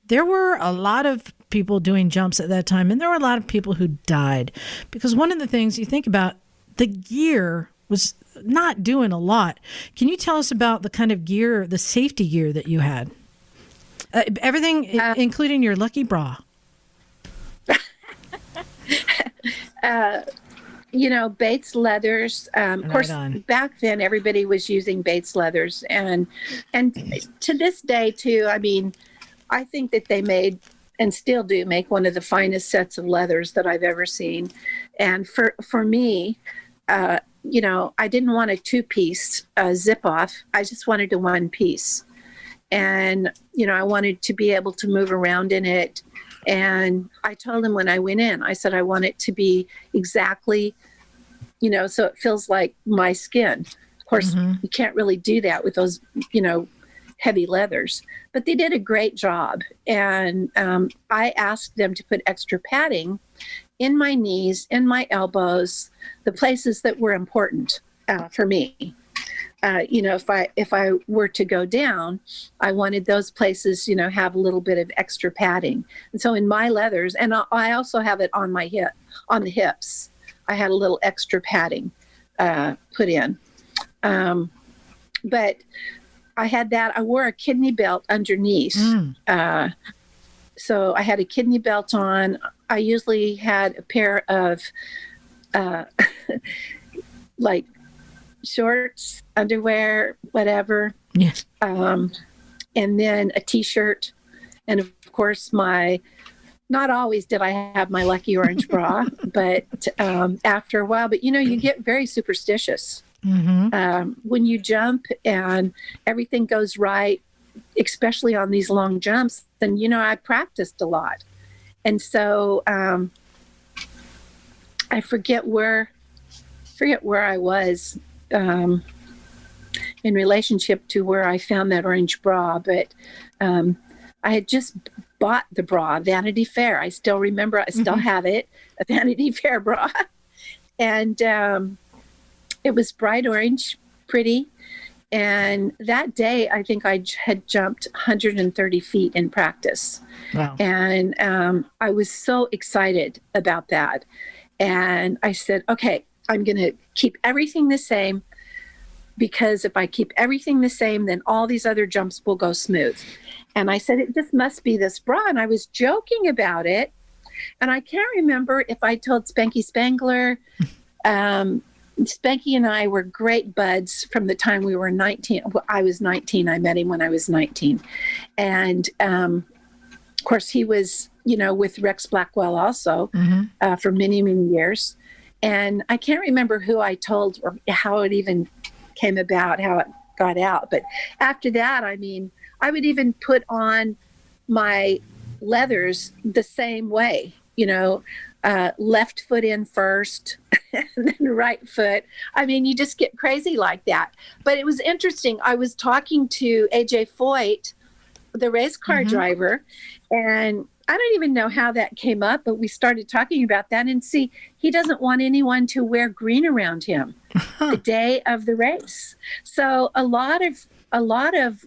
there were a lot of people doing jumps at that time, and there were a lot of people who died. Because one of the things you think about, the gear was not doing a lot. Can you tell us about the kind of gear, the safety gear that you had? Everything, including your lucky bra. Bates leathers. Of course, back then everybody was using Bates leathers, and to this day too. I mean, I think that they made and still do make one of the finest sets of leathers that I've ever seen. And for me, I didn't want a two-piece zip off. I just wanted a one piece. And, I wanted to be able to move around in it. And I told him when I went in, I said, I want it to be exactly, so it feels like my skin. Of course, you can't really do that with those, heavy leathers, but they did a great job. And I asked them to put extra padding in my knees, in my elbows, the places that were important for me. If I were to go down, I wanted those places, have a little bit of extra padding. And so in my leathers, and I also have it on the hips, I had a little extra padding put in. But I had that. I wore a kidney belt underneath. So I had a kidney belt on. I usually had a pair of like shorts, underwear, whatever. Yes. And then a t-shirt. And of course, not always did I have my lucky orange bra, but after a while, but you get very superstitious. When you jump and everything goes right, especially on these long jumps, then, I practiced a lot. And so I forget where I was in relationship to where I found that orange bra, but I had just bought the bra, Vanity Fair. I still remember, I still have it, a Vanity Fair bra. And it was bright orange, pretty. And that day, I think I had jumped 130 feet in practice. Wow. And I was so excited about that. And I said, okay, I'm going to keep everything the same, because if I keep everything the same, then all these other jumps will go smooth. And I said, it just must be this bra. And I was joking about it. And I can't remember if I told Spanky Spangler. Spanky and I were great buds from the time we were 19. Well, I was 19. I met him when I was 19. And of course, he was, with Rex Blackwell also for many, many years. And I can't remember who I told or how it even came about, how it got out. But after that, I mean, I would even put on my leathers the same way, left foot in first and then right foot. I mean, you just get crazy like that. But it was interesting. I was talking to AJ Foyt, the race car driver, and I don't even know how that came up, but we started talking about that. And see, he doesn't want anyone to wear green around him the day of the race. So a lot of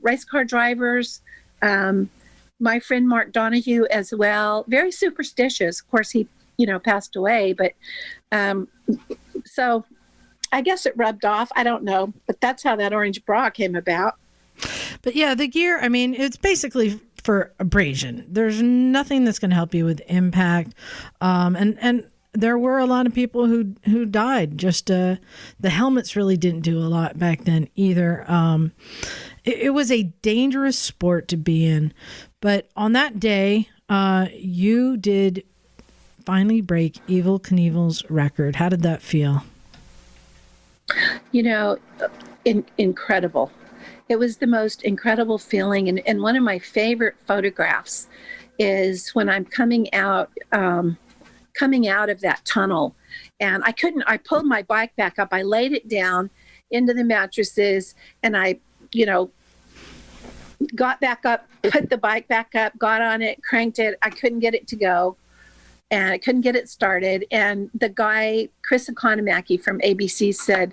race car drivers, my friend Mark Donahue as well, very superstitious. Of course, he, passed away, but so I guess it rubbed off. I don't know, but that's how that orange bra came about. But yeah, the gear, I mean, it's basically for abrasion. There's nothing that's going to help you with impact. And there were a lot of people who died. Just the helmets really didn't do a lot back then either. It was a dangerous sport to be in. But on that day, you did finally break Evel Knievel's record. How did that feel? Incredible. It was the most incredible feeling. And one of my favorite photographs is when I'm coming out of that tunnel. And I pulled my bike back up. I laid it down into the mattresses, and I, got back up, put the bike back up, got on it, cranked it. I couldn't get it to go, and I couldn't get it started. And the guy, Chris Economaki from ABC, said,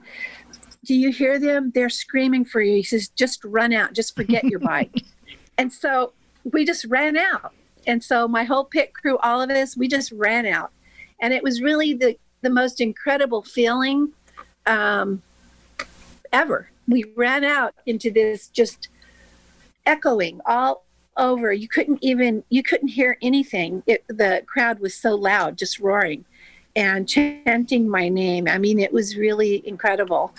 "Do you hear them? They're screaming for you." He says, "Just run out. Just forget your bike." And so we just ran out. And so my whole pit crew, all of us, we just ran out. And it was really the most incredible feeling ever. We ran out into this just echoing all over. You couldn't hear anything. The crowd was so loud, just roaring and chanting my name. I mean, it was really incredible.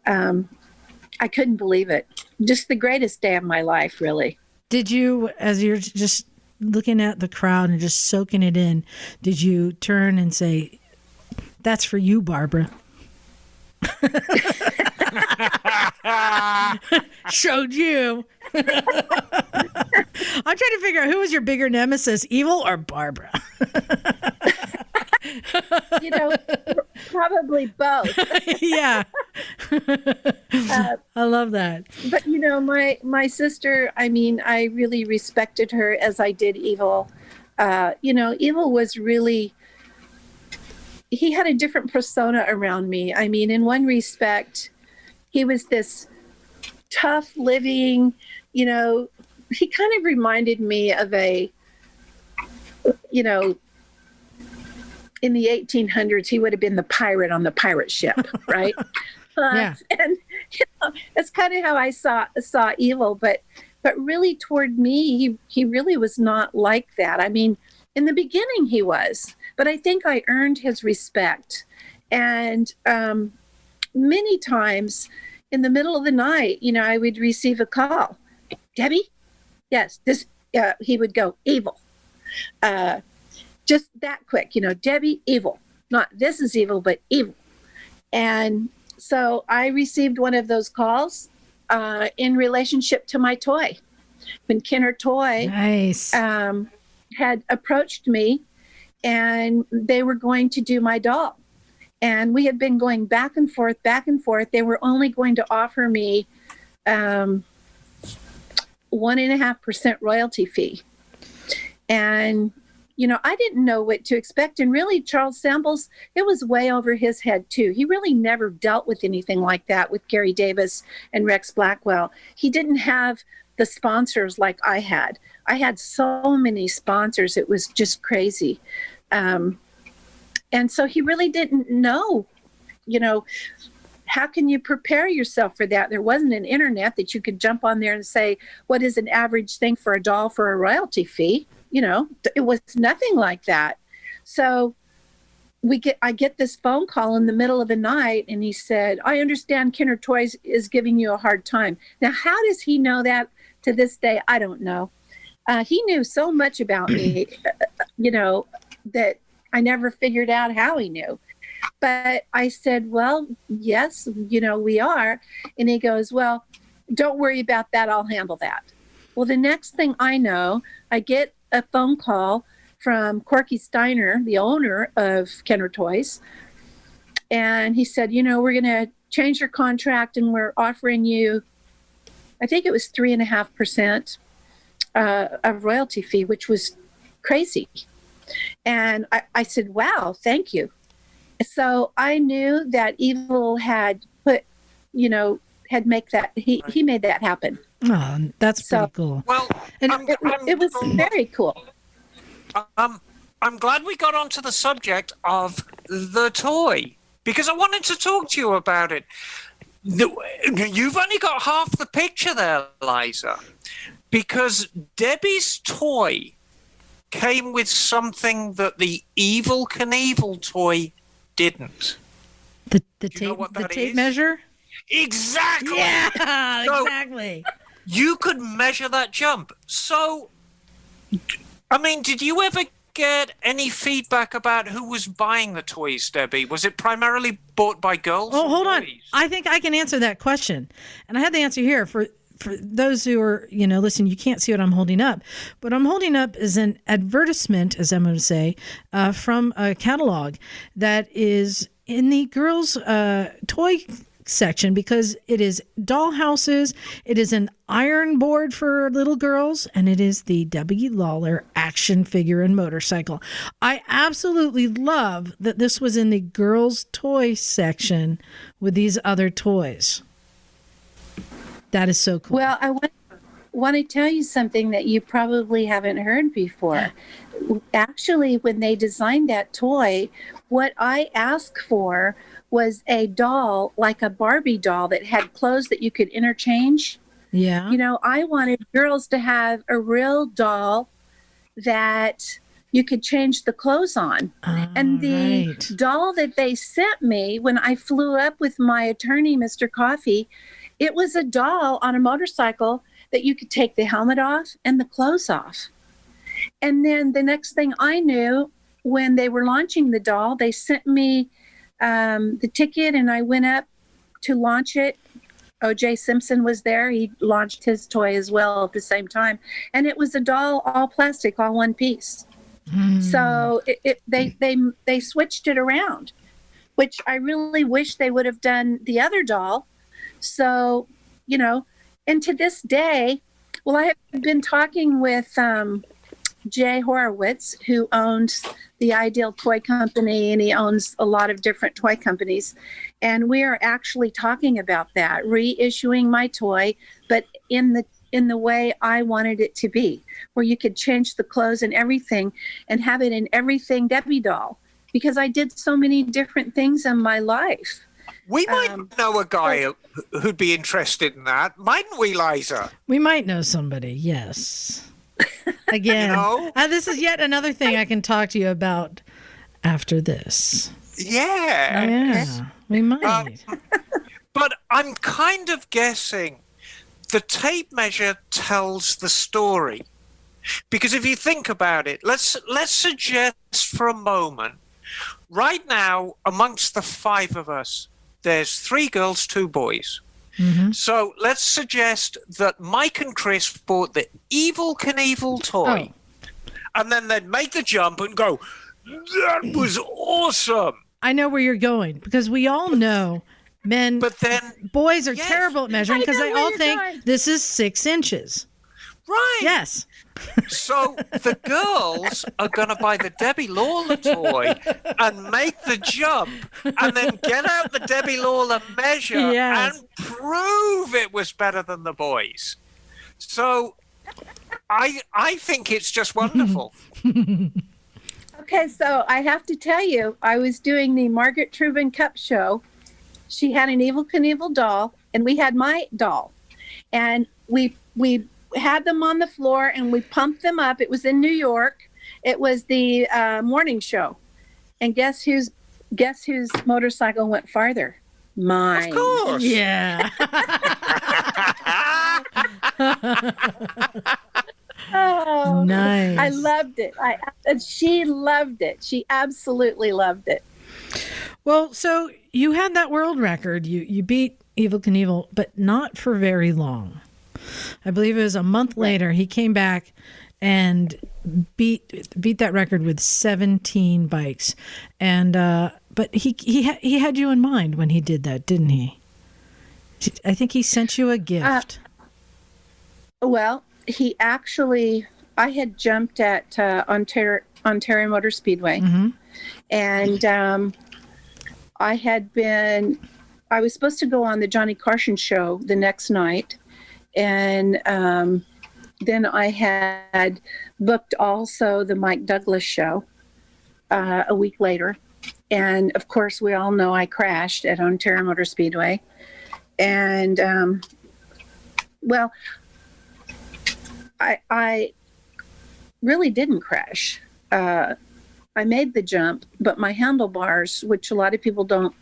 I couldn't believe it. Just the greatest day of my life, really. Did you, as you're just looking at the crowd and just soaking it in, did you turn and say, "That's for you, Barbara"? Showed you. I'm trying to figure out who was your bigger nemesis, Evel or Barbara? Probably both. Yeah. I love that. But, my sister, I mean, I really respected her as I did Evel. Evel was really, he had a different persona around me. I mean, in one respect, he was this tough living, he kind of reminded me of in the 1800s, he would have been the pirate on the pirate ship, right? Yeah. And that's kind of how I saw Evel, but really toward me, he really was not like that. I mean, in the beginning he was, but I think I earned his respect. And many times in the middle of the night, I would receive a call. "Debbie?" "Yes." He would go, "Evel." Just that quick, "Debbie, Evel." Not "this is Evel," but Evel. And so I received one of those calls in relationship to my toy. When Kenner Toy Nice. Had approached me, and they were going to do my doll. And we had been going back and forth. They were only going to offer me 1.5% royalty fee. And I didn't know what to expect. And really, Charles Samples, it was way over his head, too. He really never dealt with anything like that with Gary Davis and Rex Blackwell. He didn't have the sponsors like I had. I had so many sponsors. It was just crazy. And And so he really didn't know, how can you prepare yourself for that? There wasn't an internet that you could jump on there and say, what is an average thing for a doll for a royalty fee? It was nothing like that. So I get this phone call in the middle of the night, and he said, I understand Kenner Toys is giving you a hard time. Now, how does he know that? To this day, I don't know. He knew so much about me, that I never figured out how he knew. But I said, well, yes, we are. And he goes, well, don't worry about that. I'll handle that. Well, the next thing I know, I get a phone call from Corky Steiner, the owner of Kenner Toys. And he said, we're going to change your contract, and we're offering you, I think it was 3.5% of royalty fee, which was crazy. And I said, wow, thank you. So I knew that Evel had put, had make that, he made that happen. Oh, that's pretty cool. Well, and it was very cool. I'm glad we got onto the subject of the toy, because I wanted to talk to you about it. You've only got half the picture there, Liza, because Debbie's toy came with something that the Evel Knievel toy didn't. The tape measure? Exactly. Yeah, exactly. You could measure that jump. So, I mean, did you ever get any feedback about who was buying the toys, Debbie? Was it primarily bought by girls? Oh, hold on. Boys? I think I can answer that question. And I have the answer here for those who are, listen, you can't see what I'm holding up. What I'm holding up is an advertisement, as I'm going to say, from a catalog that is in the girls' toy section, because it is doll houses, it is an iron board for little girls, and it is the Debbie Lawler action figure and motorcycle. I absolutely love that this was in the girls' toy section with these other toys. That is so cool. Well, I want to tell you something that you probably haven't heard before. Actually, when they designed that toy, what I asked for was a doll, like a Barbie doll, that had clothes that you could interchange. Yeah. I wanted girls to have a real doll that you could change the clothes on. And the doll that they sent me when I flew up with my attorney, Mr. Coffey, it was a doll on a motorcycle that you could take the helmet off and the clothes off. And then the next thing I knew, when they were launching the doll, they sent me the ticket, and I went up to launch it. O.J. Simpson was there. He launched his toy as well at the same time. And it was a doll, all plastic, all one piece. So they switched it around, which I really wish they would have done the other doll. So, and to this day, well, I have been talking with Jay Horowitz, who owns the Ideal Toy Company, and he owns a lot of different toy companies. And we are actually talking about that, reissuing my toy, but in the way I wanted it to be, where you could change the clothes and everything and have it in everything Debbie doll, because I did so many different things in my life. We might know a guy who'd be interested in that, mightn't we, Liza? We might know somebody, yes. Again, this is yet another thing I can talk to you about after this. Yeah. We might. But I'm kind of guessing the tape measure tells the story. Because if you think about it, let's suggest for a moment, right now, amongst the five of us, there's 3 girls, 2 boys. Mm-hmm. So let's suggest that Mike and Chris bought the Evel Knievel toy, and then they'd make the jump and go, that was awesome. I know where you're going, because we all know boys are terrible at measuring, because they all think this is 6 inches. Right. Yes. So the girls are going to buy the Debbie Lawler toy and make the jump, and then get out the Debbie Lawler measure and prove it was better than the boys. So I think it's just wonderful. Okay, so I have to tell you, I was doing the Margaret Truman Cup show. She had an Evel Knievel doll, and we had my doll. And we had them on the floor, and we pumped them up. It was in New York. It was the morning show. And guess whose motorcycle went farther? Mine. Of course. Yeah. Oh, Nice. I loved it. She loved it. She absolutely loved it. Well, so you had that world record. You beat Evel Knievel, but not for very long. I believe it was a month later he came back and beat that record with 17 bikes. And but he had you in mind when he did that, didn't he? I think he sent you a gift. Well, I had jumped at Ontario Motor Speedway, and I was supposed to go on the Johnny Carson show the next night, and then I had booked also the Mike Douglas show a week later, and of course we all know I crashed at Ontario Motor Speedway, and well, I really didn't crash. I made the jump, but my handlebars, which a lot of people don't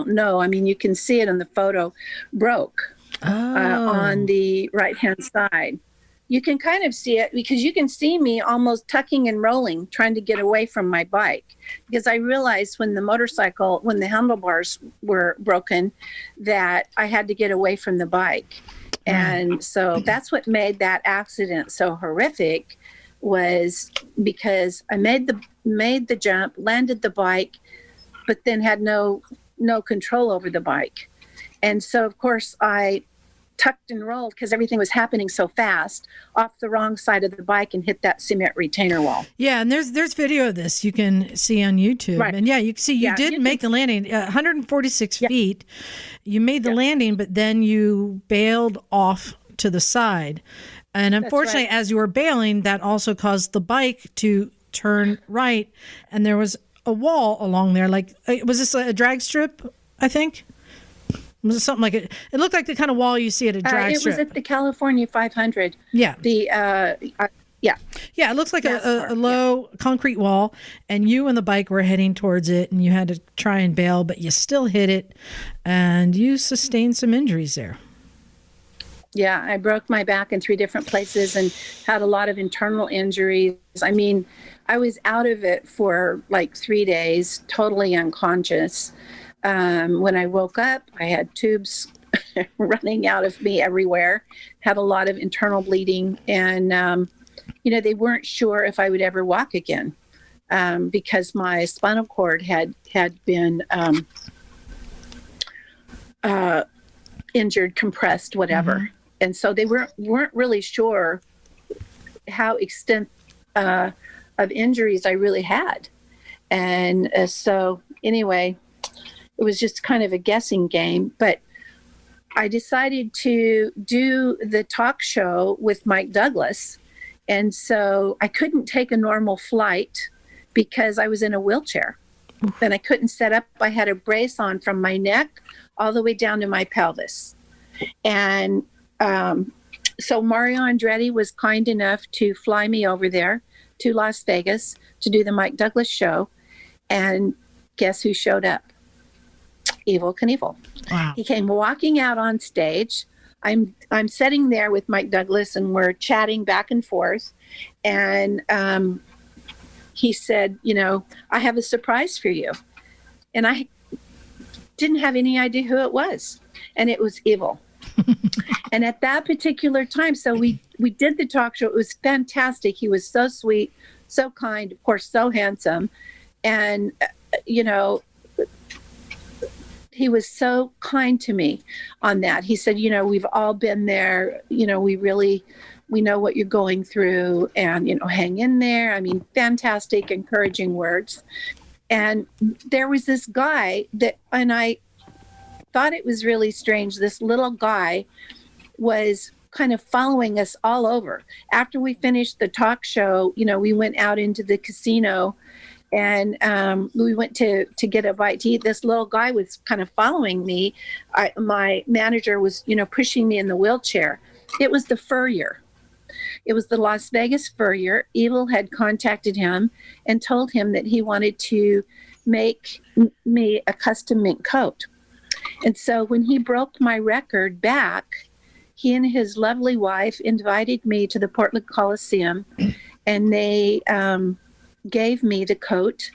know, I mean, you can see it in the photo, broke on the right-hand side. You can kind of see it because you can see me almost tucking and rolling, trying to get away from my bike. Because I realized when the handlebars were broken, that I had to get away from the bike. And so that's what made that accident so horrific, was because I made the jump, landed the bike, but then had no control over the bike. And so, of course, I tucked and rolled because everything was happening so fast off the wrong side of the bike and hit that cement retainer wall. Yeah, and there's video of this you can see on YouTube. Right. And yeah, you can see you did make the landing, 146 feet. You made the landing, but then you bailed off to the side. And unfortunately, as you were bailing, that also caused the bike to turn right. And there was a wall along there. Like, was this a drag strip, I think? Was it something like it? It looked like the kind of wall you see at a drag strip. It was at the California 500. Yeah. Yeah, it looks like a low concrete wall, and you and the bike were heading towards it, and you had to try and bail, but you still hit it, and you sustained some injuries there. Yeah, I broke my back in 3 different places and had a lot of internal injuries. I mean, I was out of it for like 3 days, totally unconscious. When I woke up, I had tubes running out of me everywhere, had a lot of internal bleeding, and they weren't sure if I would ever walk again because my spinal cord had been injured, compressed, whatever. And so they weren't really sure how extent of injuries I really had. And so anyway, it was just kind of a guessing game. But I decided to do the talk show with Mike Douglas. And so I couldn't take a normal flight because I was in a wheelchair. And I couldn't set up. I had a brace on from my neck all the way down to my pelvis. And so Mario Andretti was kind enough to fly me over there to Las Vegas to do the Mike Douglas show. And guess who showed up? Evel Knievel. Wow. He came walking out on stage. I'm sitting there with Mike Douglas, and we're chatting back and forth. And he said, I have a surprise for you. And I didn't have any idea who it was. And it was Evel. And at that particular time, so we did the talk show. It was fantastic. He was so sweet, so kind, of course, so handsome. And, he was so kind to me on that. He said, we've all been there. We know what you're going through, and, hang in there. I mean, fantastic, encouraging words. And there was this guy and I thought it was really strange. This little guy was kind of following us all over. After we finished the talk show, we went out into the casino, and we went to get a bite to eat. This little guy was kind of following me. My manager was, pushing me in the wheelchair. It was the Furrier. It was the Las Vegas Furrier. Evel had contacted him and told him that he wanted to make me a custom mink coat. And so when he broke my record back, he and his lovely wife invited me to the Portland Coliseum, and they gave me the coat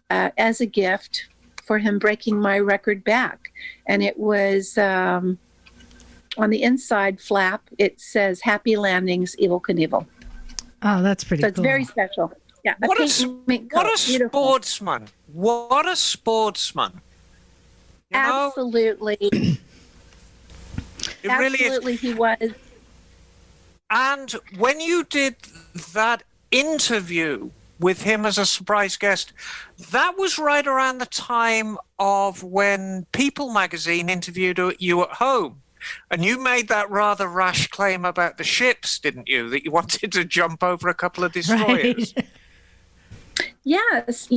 as a gift for him breaking my record back. And it was on the inside flap, it says "Happy Landings, Evel Knievel." Oh, that's pretty So cool. it's very special. Yeah. What a sportsman. What a sportsman. Absolutely. It really is. Absolutely, he was. And when you did that interview with him as a surprise guest, that was right around the time of when People magazine interviewed you at home. And you made that rather rash claim about the ships, didn't you? That you wanted to jump over a couple of destroyers. Right. Yes.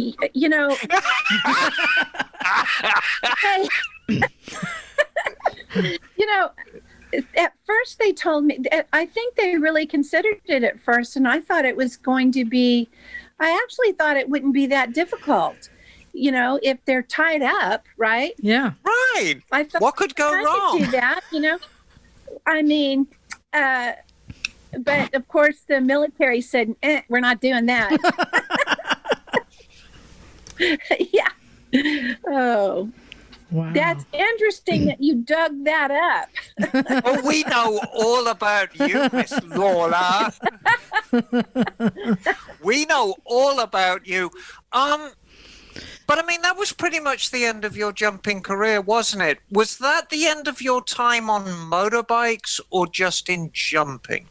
At first they told me, I think they really considered it at first, and I thought it was going to be, I actually thought it wouldn't be that difficult. If they're tied up, right? Yeah. Right. I thought, what could go wrong? I could do that, I mean, but of course the military said, we're not doing that. Yeah. Oh, Wow. that's interesting that you dug that up. Oh, we know all about you, Miss Lawler. We know all about you. But I mean, that was pretty much the end of your jumping career, wasn't it? Was that the end of your time on motorbikes or just in jumping?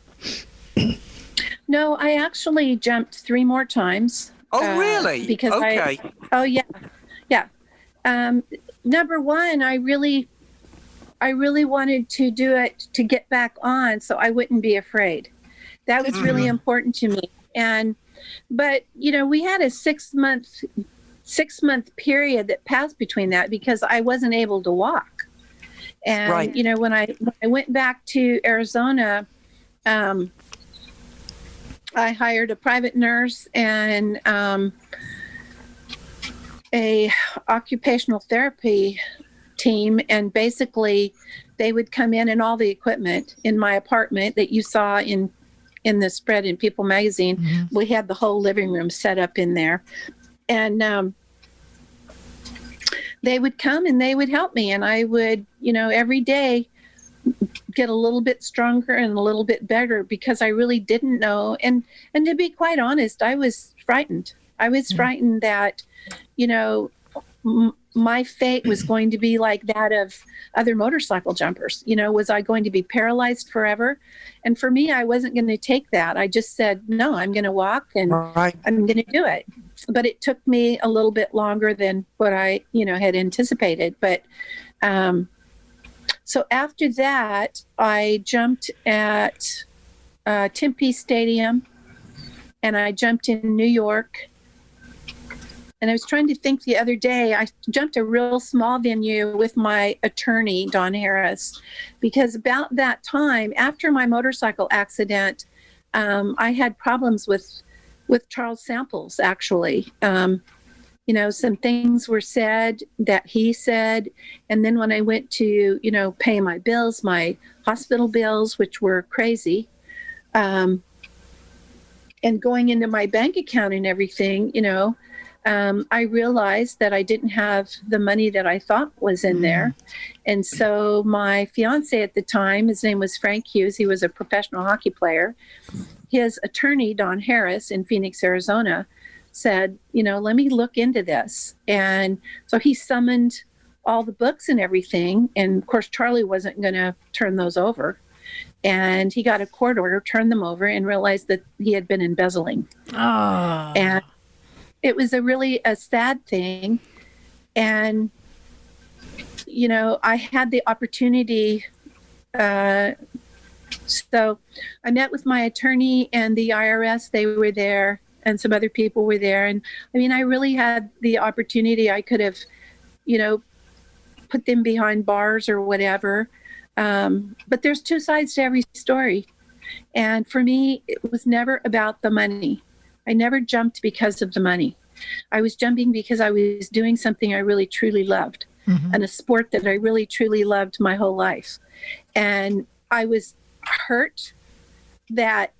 No, I actually jumped 3 more times. Oh, really? Because okay. Yeah. Number one, I really wanted to do it to get back on so I wouldn't be afraid. That was really important to me. But we had a 6-month period that passed between that because I wasn't able to walk. And right. When I went back to Arizona, I hired a private nurse and a occupational therapy team, and basically they would come in and all the equipment in my apartment that you saw in the spread in People magazine. Mm-hmm. We had the whole living room set up in there, and they would come and they would help me, and I would every day get a little bit stronger and a little bit better because I really didn't know. And to be quite honest, I was frightened. I was frightened that, my fate was going to be like that of other motorcycle jumpers. Was I going to be paralyzed forever? And for me, I wasn't going to take that. I just said, no, I'm going to walk and I'm going to do it. But it took me a little bit longer than what I, had anticipated. But so after that, I jumped at Tempe Stadium, and I jumped in New York. And I was trying to think the other day, I jumped a real small venue with my attorney, Don Harris, because about that time, after my motorcycle accident, I had problems with Charles Samples, actually. Some things were said that he said. And then when I went to, pay my bills, my hospital bills, which were crazy, and going into my bank account and everything, I realized that I didn't have the money that I thought was in there. And so my fiance at the time, his name was Frank Hughes, he was a professional hockey player. His attorney, Don Harris, in Phoenix, Arizona, said, let me look into this. And so he summoned all the books and everything. And of course, Charlie wasn't going to turn those over. And he got a court order, turned them over, and realized that he had been embezzling. Oh. And it was a sad thing. And, I had the opportunity So I met with my attorney and the IRS. They were there, and some other people were there. And I mean, I really had the opportunity. I could have, put them behind bars or whatever. But there's two sides to every story. And for me, it was never about the money. I never jumped because of the money. I was jumping because I was doing something I really, truly loved, and a sport that I really, truly loved my whole life. And I was hurt that,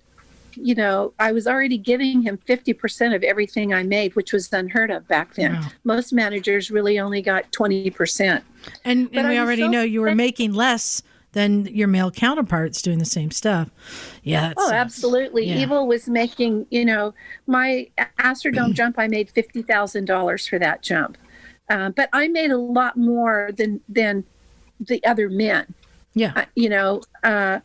I was already giving him 50% of everything I made, which was unheard of back then. Wow. Most managers really only got 20%. And we already know you were making less than your male counterparts doing the same stuff. Yeah. Absolutely. Yeah. Evel was making, my Astrodome jump, I made $50,000 for that jump. But I made a lot more than the other men. Yeah. A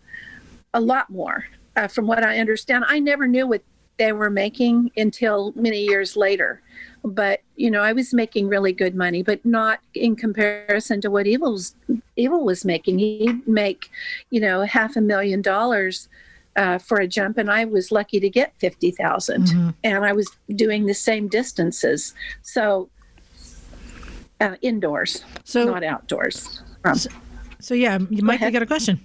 lot more. From what I understand, I never knew what they were making until many years later. But, I was making really good money, but not in comparison to what Evel was making. He'd make, $500,000 for a jump, and I was lucky to get 50,000. And I was doing the same distances. So indoors, not outdoors. So yeah, Mike, you got a question.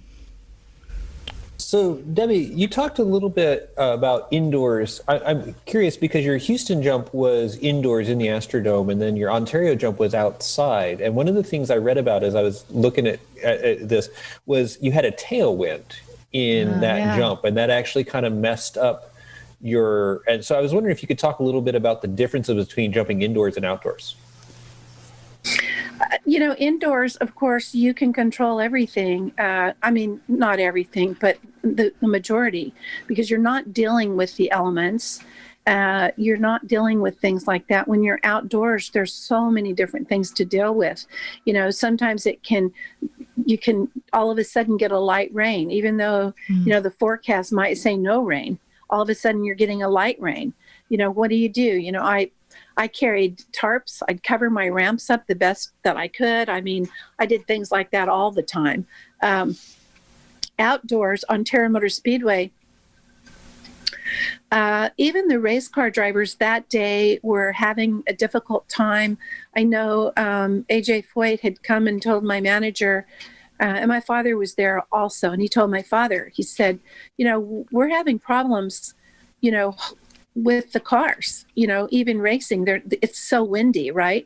So, Debbie, you talked a little bit about indoors. I'm curious because your Houston jump was indoors in the Astrodome, and then your Ontario jump was outside. And one of the things I read about as I was looking at this was you had a tailwind in that jump, and that actually kind of messed up your... And so I was wondering if you could talk a little bit about the differences between jumping indoors and outdoors. Indoors, of course, you can control everything. I mean, not everything, but the majority, because you're not dealing with the elements. You're not dealing with things like that. When you're outdoors, there's so many different things to deal with. Sometimes you can all of a sudden get a light rain, even though, the forecast might say no rain. All of a sudden you're getting a light rain. What do you do? I carried tarps. I'd cover my ramps up the best that I could. I mean, I did things like that all the time. Outdoors on Terra Motor Speedway, even the race car drivers that day were having a difficult time. I know AJ Foyt had come and told my manager, and my father was there also, and he told my father, he said, we're having problems, with the cars, even racing there. It's so windy, right?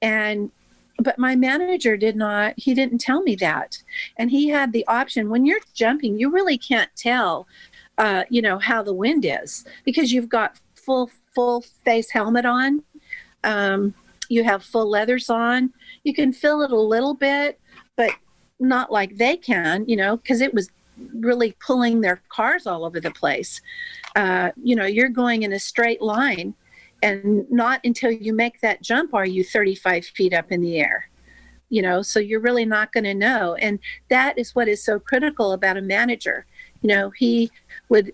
But my manager didn't tell me that. And he had the option. When you're jumping, you really can't tell, how the wind is, because you've got full face helmet on. You have full leathers on. You can feel it a little bit, but not like they can, because it was really pulling their cars all over the place. You're going in a straight line, and not until you make that jump are you 35 feet up in the air. So you're really not going to know. And that is what is so critical about a manager. He would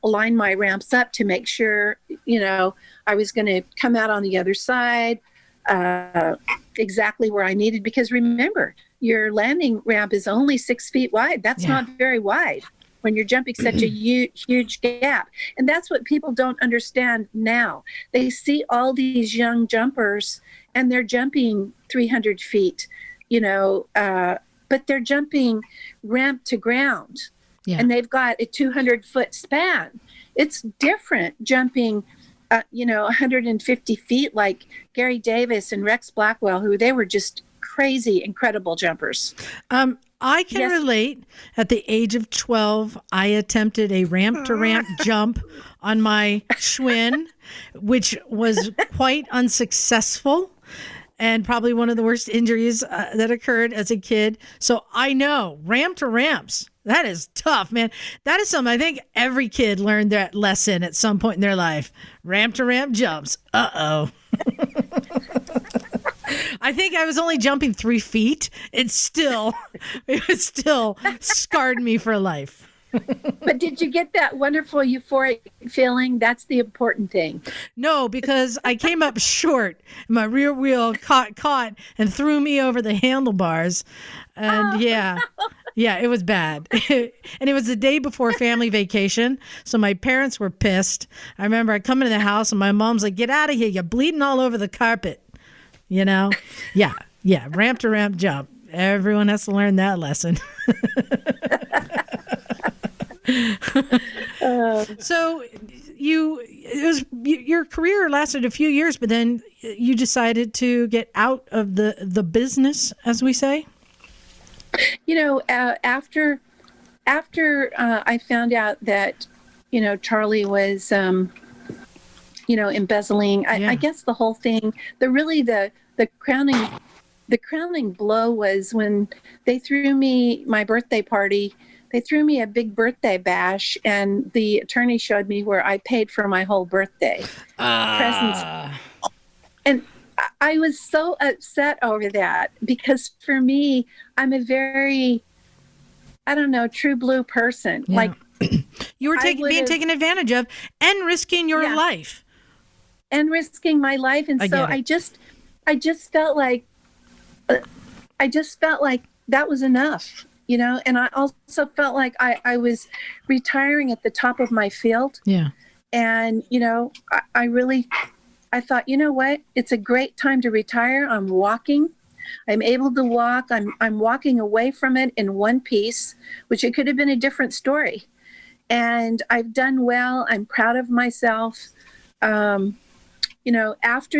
align my ramps up to make sure, I was going to come out on the other side, exactly where I needed. Because remember, your landing ramp is only 6 feet wide. That's not very wide when you're jumping such a huge gap. And that's what people don't understand now. They see all these young jumpers and they're jumping 300 feet, but they're jumping ramp to ground. Yeah. And they've got a 200-foot span. It's different jumping, 150 feet like Gary Davis and Rex Blackwell, who they were just crazy, incredible jumpers. I can relate. At the age of 12, I attempted a ramp-to-ramp jump on my Schwinn, which was quite unsuccessful and probably one of the worst injuries that occurred as a kid. So I know ramp-to-ramps, that is tough, man. That is something I think every kid learned that lesson at some point in their life. Ramp-to-ramp jumps. Uh-oh. I think I was only jumping 3 feet. It still scarred me for life. But did you get that wonderful euphoric feeling? That's the important thing. No, because I came up short. My rear wheel caught and threw me over the handlebars. And yeah, it was bad. And it was the day before family vacation. So my parents were pissed. I remember I come into the house and my mom's like, "Get out of here. You're bleeding all over the carpet." You know? Yeah. Ramp to ramp jump. Everyone has to learn that lesson. So your career lasted a few years, but then you decided to get out of the business, as we say. You know, after I found out that, Charlie was, embezzling. I guess the whole thing, the crowning blow was when they threw me my birthday party. They threw me a big birthday bash, and the attorney showed me where I paid for my whole birthday presents. And I was so upset over that because for me, I'm a very, true blue person. Yeah. Like you were being taken advantage of and risking your life. And risking my life. And so I just felt like, that was enough. And I also felt like I was retiring at the top of my field. Yeah. And, I thought, you know what? It's a great time to retire. I'm walking. I'm able to walk. I'm walking away from it in one piece, which it could have been a different story. And I've done well. I'm proud of myself. After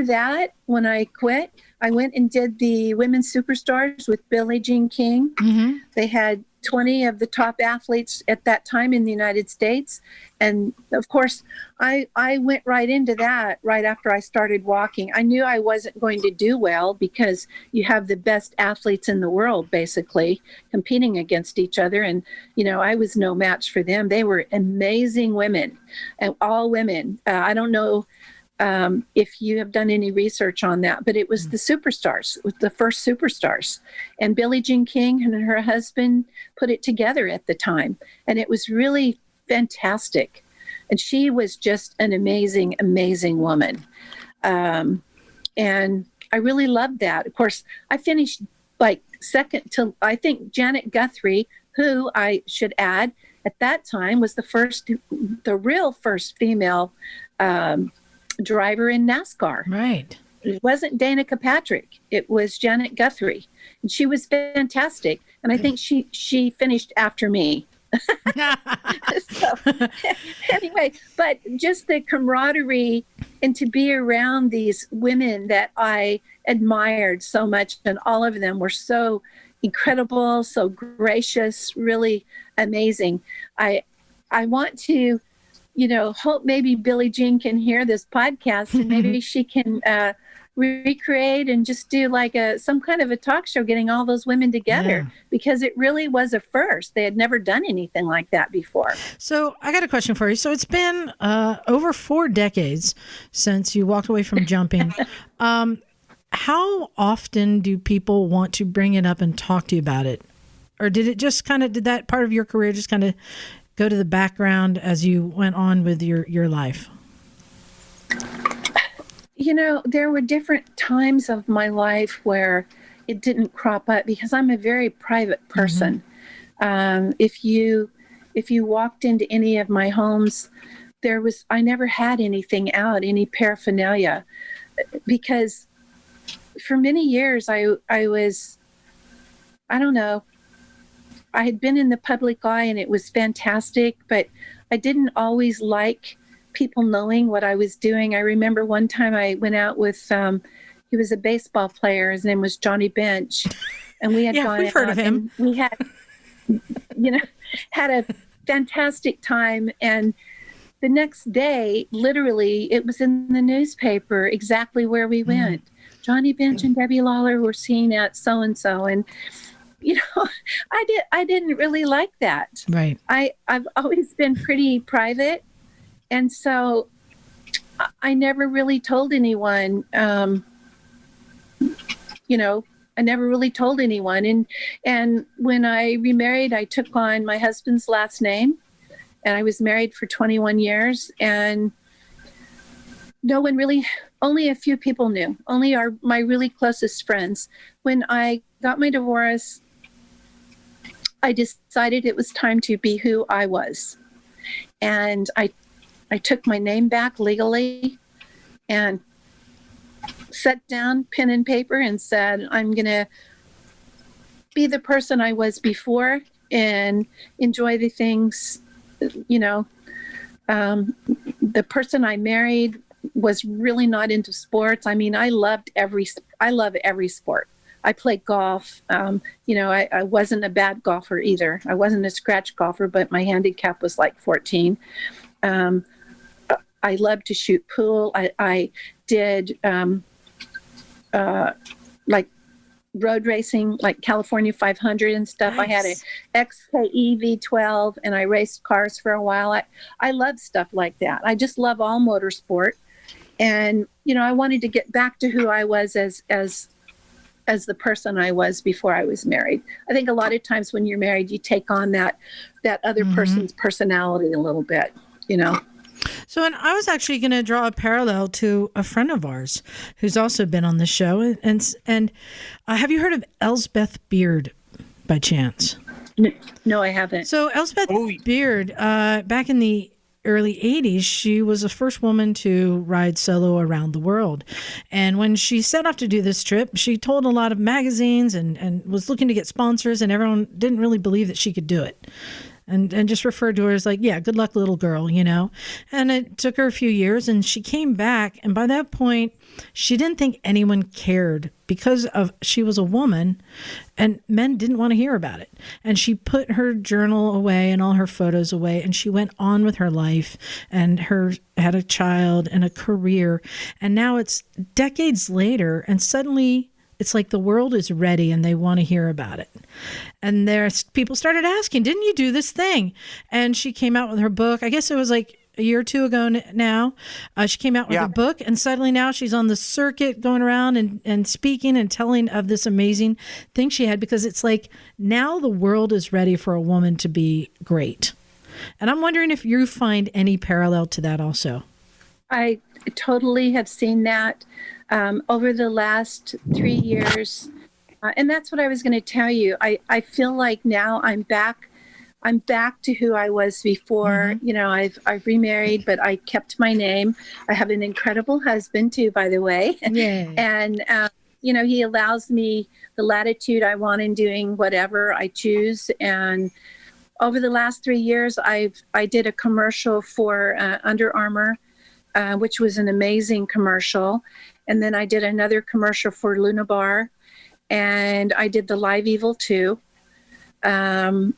that, when I quit, I went and did the Women's Superstars with Billie Jean King. Mm-hmm. They had 20 of the top athletes at that time in the United States. And of course, I went right into that right after I started walking. I knew I wasn't going to do well because you have the best athletes in the world, basically, competing against each other. And, I was no match for them. They were amazing women, and all women. I don't know if you have done any research on that, but it was the superstars, with the first superstars. And Billie Jean King and her husband put it together at the time. And it was really fantastic. And she was just an amazing, amazing woman. And I really loved that. Of course, I finished second to, I think, Janet Guthrie, who I should add, at that time was the real first female driver in NASCAR. Right. It wasn't Danica Patrick. It was Janet Guthrie. And she was fantastic. And I think she finished after me. So, anyway, but just the camaraderie and to be around these women that I admired so much, and all of them were so incredible, so gracious, really amazing. I want to hope maybe Billie Jean can hear this podcast and maybe she can recreate and just do some kind of a talk show, getting all those women together, because it really was a first. They had never done anything like that before. So I got a question for you. So it's been over 4 decades since you walked away from jumping. How often do people want to bring it up and talk to you about it? Or did that part of your career just kind of go to the background as you went on with your life? There were different times of my life where it didn't crop up because I'm a very private person. Mm-hmm. If you walked into any of my homes, I never had anything out, any paraphernalia, because for many years I was, I don't know, I had been in the public eye and it was fantastic, but I didn't always like people knowing what I was doing. I remember one time I went out with, he was a baseball player. His name was Johnny Bench. And we had gone we've heard out of him. and we had, had a fantastic time. And the next day, literally, it was in the newspaper exactly where we went. Johnny Bench and Debbie Lawler were seen at so-and-so. And I didn't really like that. Right. I've always been pretty private. And so I never really told anyone, never really told anyone. And when I remarried, I took on my husband's last name, and I was married for 21 years. And no one really, only a few people knew, only my really closest friends. When I got my divorce, I decided it was time to be who I was. And I took my name back legally and sat down, pen and paper, and said, I'm going to be the person I was before and enjoy the things, the person I married was really not into sports. I mean, I love every sport. I played golf. I wasn't a bad golfer either. I wasn't a scratch golfer, but my handicap was like 14. I loved to shoot pool. I did like road racing, like California 500 and stuff. Nice. I had an XKE V12 and I raced cars for a while. I love stuff like that. I just love all motorsport. And, I wanted to get back to who I was as the person I was before I was married. I think a lot of times when you're married, you take on that other person's personality a little bit, So, and I was actually going to draw a parallel to a friend of ours who's also been on the show. And have you heard of Elsbeth Beard by chance? No, I haven't. So Elsbeth Beard, back in the early 80s, she was the first woman to ride solo around the world. And when she set off to do this trip, she told a lot of magazines and was looking to get sponsors, and everyone didn't really believe that she could do it. And just referred to her as like, yeah, good luck, little girl, And it took her a few years, and she came back. And by that point, she didn't think anyone cared because she was a woman, and men didn't want to hear about it. And she put her journal away and all her photos away, and she went on with her life and had a child and a career. And now it's decades later, and suddenly it's like the world is ready and they want to hear about it. And there's people started asking, didn't you do this thing? And she came out with her book. I guess it was like a year or two ago now. She came out with a book, and suddenly now she's on the circuit going around and speaking and telling of this amazing thing she had, because it's like now the world is ready for a woman to be great. And I'm wondering if you find any parallel to that also. I totally have seen that over the last 3 years. And that's what I was going to tell you. I feel like now I'm back to who I was before. Mm-hmm. I've remarried, but I kept my name. I have an incredible husband too, by the way. Yeah. And, he allows me the latitude I want in doing whatever I choose. And over the last 3 years, I did a commercial for Under Armour, which was an amazing commercial. And then I did another commercial for Luna Bar, and I did the Live Evil too. And,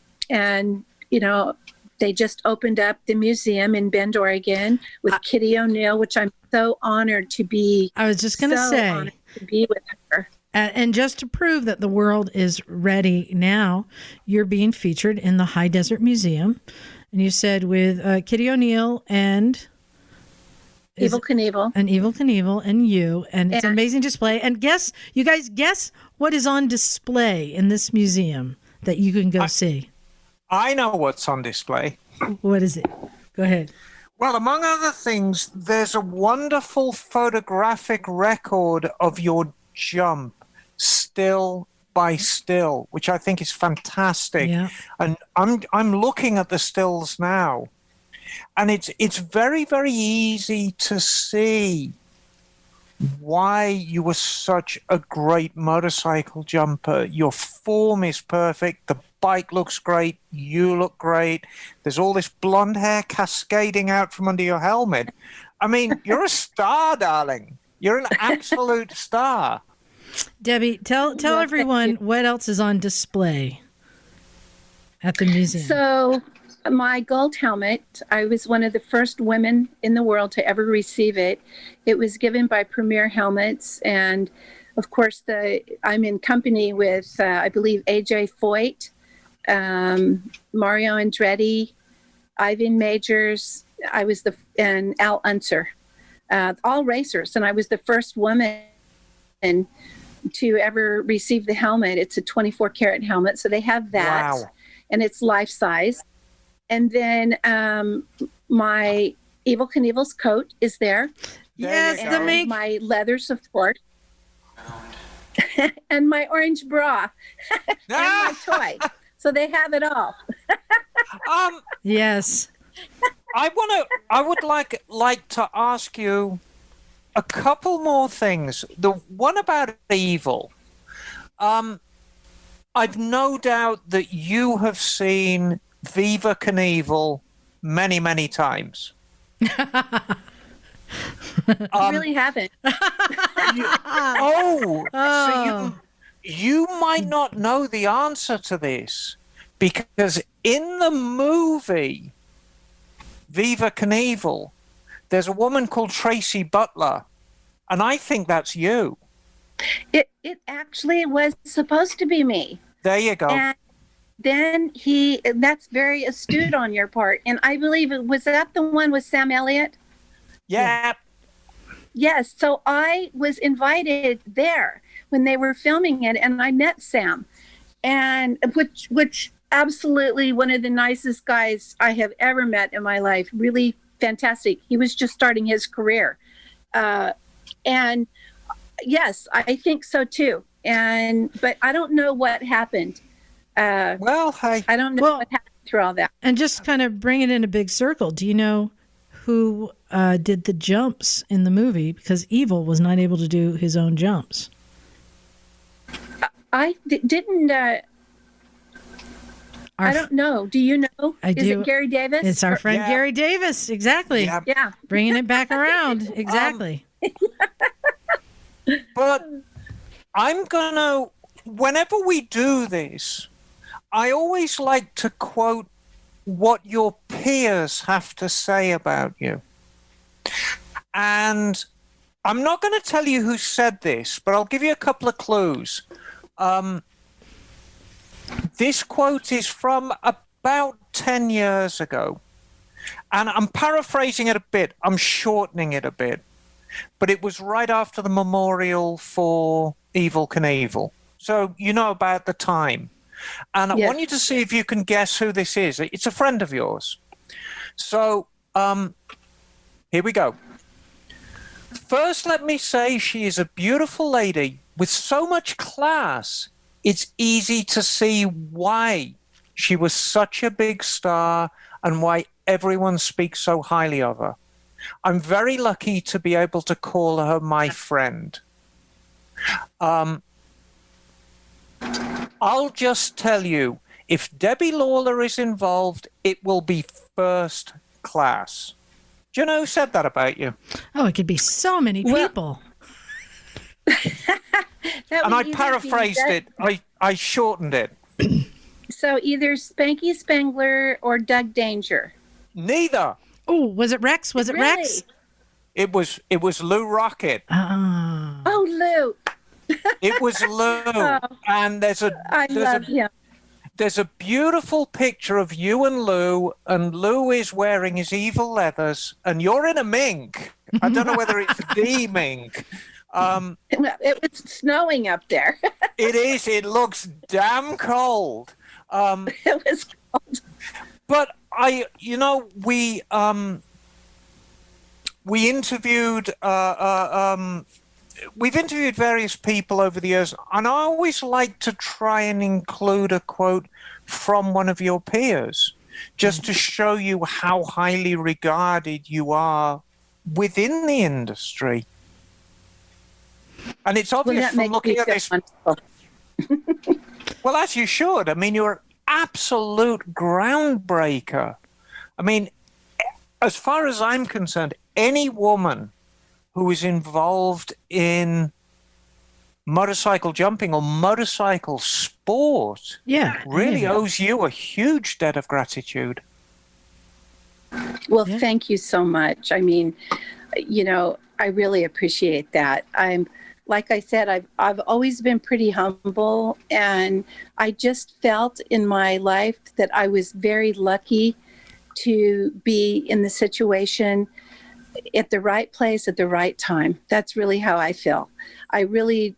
they just opened up the museum in Bend, Oregon with Kitty O'Neill, which I'm so honored to be. I was just going to say, honored to be with her. And just to prove that the world is ready now, you're being featured in the High Desert Museum. And you said with Kitty O'Neill and Evel Knievel. And Evel Knievel and you. And it's an amazing display. And guess what is on display in this museum that you can go see? I know what's on display. What is it? Go ahead. Well, among other things, there's a wonderful photographic record of your jump, still by still, which I think is fantastic. Yeah. And I'm looking at the stills now, and it's very, very easy to see why you were such a great motorcycle jumper. Your form is perfect. The bike looks great. You look great. There's all this blonde hair cascading out from under your helmet. I mean, you're a star, darling. You're an absolute star. Debbie, tell everyone what else is on display at the museum. So my gold helmet, I was one of the first women in the world to ever receive it. It was given by Premier Helmets. And of course, I'm in company with, I believe, AJ Foyt, Mario Andretti, Ivan Majors. And Al Unser, all racers. And I was the first woman to ever receive the helmet. It's a 24 karat helmet. So they have that. Wow. And it's life size. And then my Evel Knievel's coat is there. Yes, you the go. make. My leather support. And my orange bra. And my toy. So they have it all. Yes. I would like to ask you a couple more things. The one about Evel. I've no doubt that you have seen Viva Knievel many, many times. I really haven't. So you might not know the answer to this, because in the movie Viva Knievel, there's a woman called Tracy Butler, and I think that's you. It actually was supposed to be me. There you go. And then that's very astute on your part. And I believe was that the one with Sam Elliott? Yeah. Yes. So I was invited there when they were filming it, and I met Sam, and which absolutely one of the nicest guys I have ever met in my life. Really fantastic. He was just starting his career. And yes, I think so too. But I don't know what happened. Well, hey. I don't know what happened through all that. And just kind of bring it in a big circle. Do you know who did the jumps in the movie? Because Evel was not able to do his own jumps. I didn't. I don't know. Do you know? I Is do. it Gary Davis? It's our friend Yeah. Gary Davis. Exactly. Yeah. Yeah. Bringing it back around. Exactly. But I'm gonna, whenever we do this, I always like to quote what your peers have to say about you. And I'm not going to tell you who said this, but I'll give you a couple of clues. This quote is from about 10 years ago. And I'm paraphrasing it a bit. I'm shortening it a bit. But it was right after the memorial for Evel Knievel. So you know about the time. And I want you to see if you can guess who this is. It's a friend of yours. So here we go. First, let me say she is a beautiful lady with so much class. It's easy to see why she was such a big star and why everyone speaks so highly of her. I'm very lucky to be able to call her my friend. I'll just tell you, if Debbie Lawler is involved, it will be first class. Do you know who said that about you? Oh, it could be so many people. And I paraphrased it. I shortened it. So either Spanky Spangler or Doug Danger. Neither. Oh, was it Rex? Was it Really? Rex? It was Lou Rocket. Oh, Lou. It was Lou. And there's a beautiful picture of you and Lou is wearing his evil leathers, and you're in a mink. I don't know whether it's the mink. It was snowing up there. It is. It looks damn cold. It was cold. But we interviewed. We've interviewed various people over the years, and I always like to try and include a quote from one of your peers, just to show you how highly regarded you are within the industry. And it's obvious from looking at this. Well, as you should. I mean, you're an absolute groundbreaker. I mean, as far as I'm concerned, any woman who is involved in motorcycle jumping or motorcycle sport really owes you a huge debt of gratitude. Well, thank you so much. I mean, I really appreciate that. Like I said, I've always been pretty humble, and I just felt in my life that I was very lucky to be in the situation at the right place at the right time. That's really how I feel. I really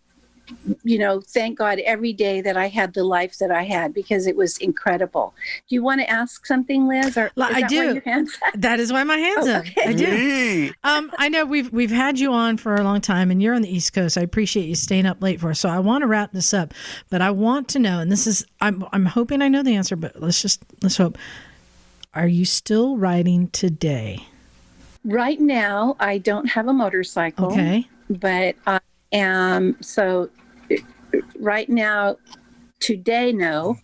thank God every day that I had the life that I had, because it was incredible. Do you want to ask something, Liz? Or I do. Why your hands up? That is why my hands up. Okay. I do. Hey. I know we've had you on for a long time, and you're on the East Coast. I appreciate you staying up late for us. So I want to wrap this up, but I want to know, and this is I'm hoping I know the answer, but let's hope. Are you still riding today? Right now, I don't have a motorcycle. Okay. But I am, so right now, today, no,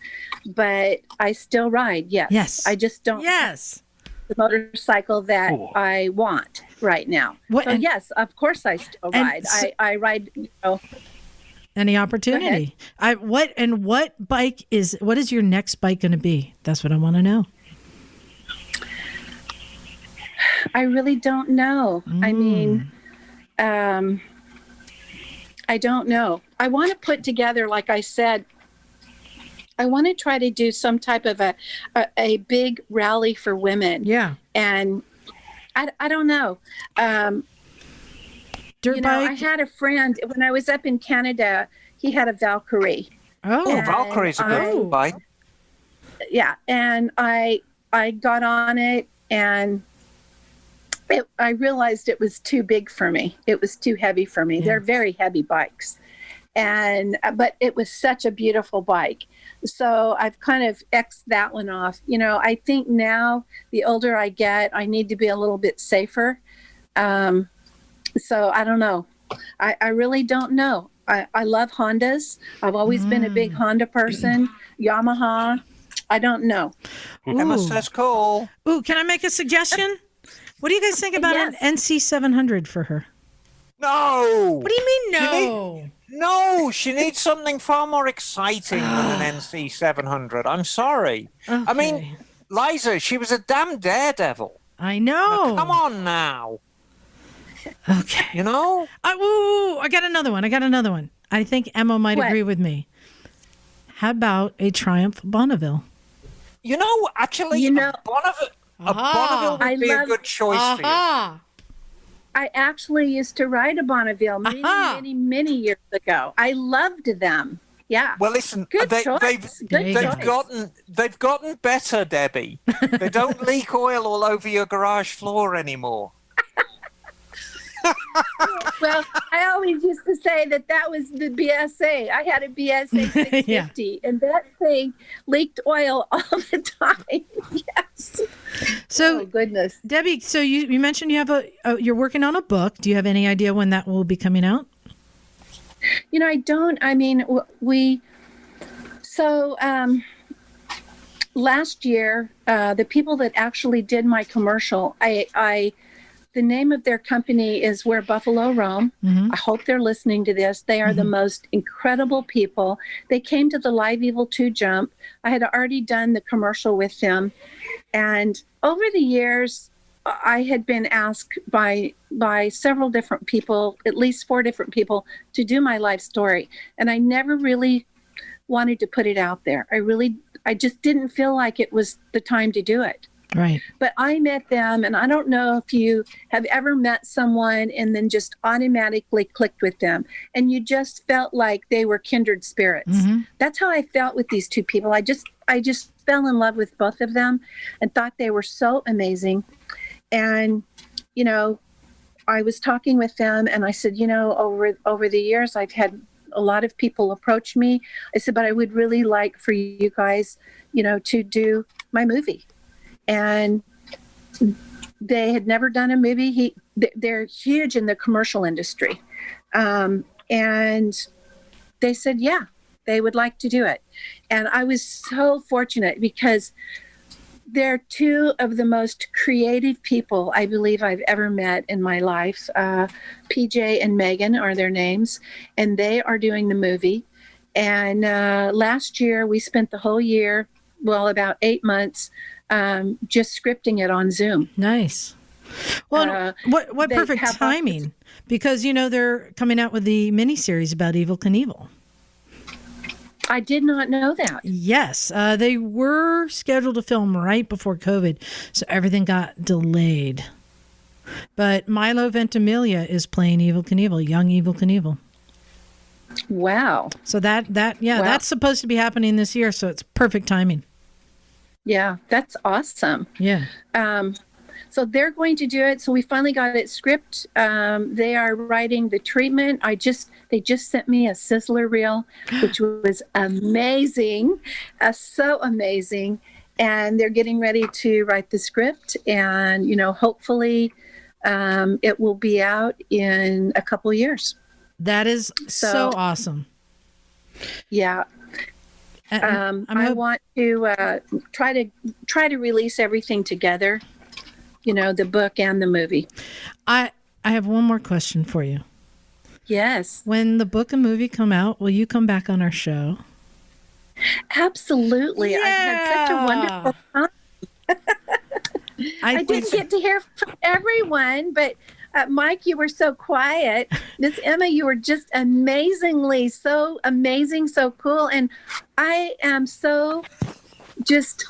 but I still ride. Yes. Yes. I just don't Yes. have the motorcycle that I want right now. What- So yes, of course I still and ride. so- I ride, Any opportunity? What is your next bike going to be? That's what I want to know. I really don't know. I mean, I don't know. I want to put together, like I said, I want to try to do some type of a big rally for women. Yeah. And I don't know. Dirt bike. I had a friend when I was up in Canada. He had a Valkyrie. Oh, And Valkyrie's a good bike. Yeah, and I got on it, and I realized it was too big for me. It was too heavy for me. Yeah. They're very heavy bikes, but it was such a beautiful bike. So I've kind of X'd that one off. I think now the older I get, I need to be a little bit safer. So I don't know. I really don't know. I love Hondas. I've always been a big Honda person. Yamaha. I don't know. Emma says cool. Ooh, can I make a suggestion? What do you guys think about Yes. an NC 700 for her? No. What do you mean no? No, she needs something far more exciting than an NC 700. I'm sorry. Okay. I mean, Liza, she was a damn daredevil. I know. Now, come on now. Okay. I got another one. I think Emma might What? agree with me. How about a Triumph Bonneville? Actually, a Bonneville would be a good choice for you. I actually used to ride a Bonneville many years ago. I loved them. Yeah. Well, listen, Good choice. they've gotten better, Debbie. They don't leak oil all over your garage floor anymore. Well, I always used to say that was the BSA. I had a BSA 650, and that thing leaked oil all the time. Yes. So, oh, goodness. Debbie, so you mentioned you have you're working on a book. Do you have any idea when that will be coming out? I don't. I mean, last year, the people that actually did my commercial, the name of their company is Where Buffalo Roam. I hope they're listening to this. They are the most incredible people. They came to the Live Evil 2 jump. I had already done the commercial with them. And over the years, I had been asked by several different people, at least 4 different people, to do my life story. And I never really wanted to put it out there. I just didn't feel like it was the time to do it. Right. But I met them, and I don't know if you have ever met someone and then just automatically clicked with them, and you just felt like they were kindred spirits. That's how I felt with these 2 people. I just fell in love with both of them and thought they were so amazing. And, I was talking with them, and I said, over the years, I've had a lot of people approach me. I said, but I would really like for you guys, to do my movie. And they had never done a movie. They're huge in the commercial industry. And they said, yeah, they would like to do it. And I was so fortunate because they're 2 of the most creative people I believe I've ever met in my life. PJ and Megan are their names, and they are doing the movie. And last year, we spent the whole year, about 8 months, just scripting it on Zoom. Nice. Well, what perfect timing, because they're coming out with the miniseries about Evel Knievel. I did not know that. Yes, they were scheduled to film right before COVID, so everything got delayed. But Milo Ventimiglia is playing Evel Knievel, young Evel Knievel. Wow. So Wow. that's supposed to be happening this year. So it's perfect timing. Yeah, that's awesome. Yeah. So they're going to do it. So we finally got it script. They are writing the treatment. They just sent me a sizzler reel, which was amazing, so amazing. And they're getting ready to write the script, and hopefully, it will be out in a couple years. That is so awesome. Yeah. I want to try to release everything together. The book and the movie. I have one more question for you. Yes. When the book and movie come out, will you come back on our show? Absolutely. Yeah. I've had such a wonderful time. I didn't get to hear from everyone, but Mike, you were so quiet. Miss Emma, you were just amazingly so amazing, so cool. And I am so just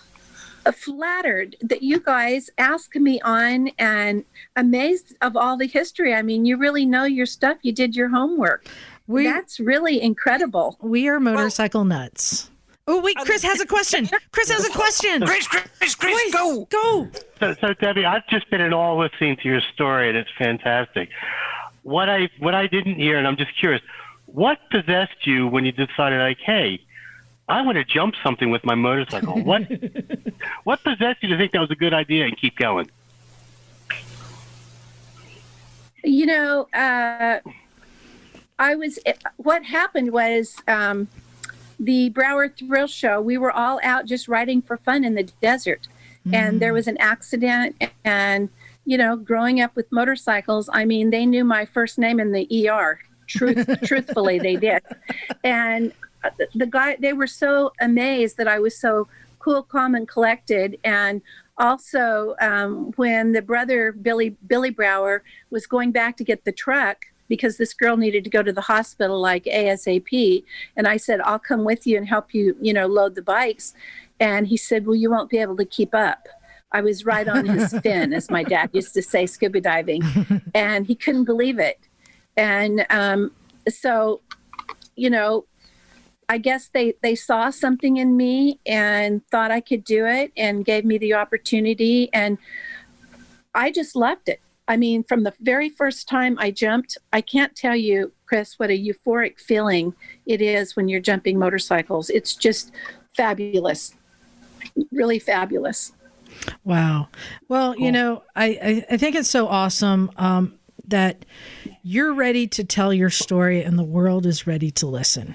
flattered that you guys asked me on, and amazed of all the history. I mean, you really know your stuff. You did your homework. That's really incredible. We are motorcycle nuts. Oh, wait, Chris has a question. Chris has a question. Chris, go. Go. So Debbie, I've just been in awe listening to your story, and it's fantastic. What I didn't hear, and I'm just curious, what possessed you when you decided, like, hey, I want to jump something with my motorcycle? What possessed you to think that was a good idea and keep going? What happened was the Broward Thrill Show, we were all out just riding for fun in the desert. And there was an accident, and, growing up with motorcycles, I mean, they knew my first name in the ER. Truthfully, they did. And they were so amazed that I was so cool, calm, and collected. And also, when the brother, Billy Brower, was going back to get the truck because this girl needed to go to the hospital like ASAP, and I said, I'll come with you and help you, load the bikes. And he said, well, you won't be able to keep up. I was right on his fin, as my dad used to say, scuba diving. And he couldn't believe it. And so, I guess they saw something in me and thought I could do it and gave me the opportunity. And I just loved it. I mean, from the very first time I jumped, I can't tell you, Chris, what a euphoric feeling it is when you're jumping motorcycles. It's just fabulous, really fabulous. Wow. Well, cool. I think it's so awesome that you're ready to tell your story and the world is ready to listen.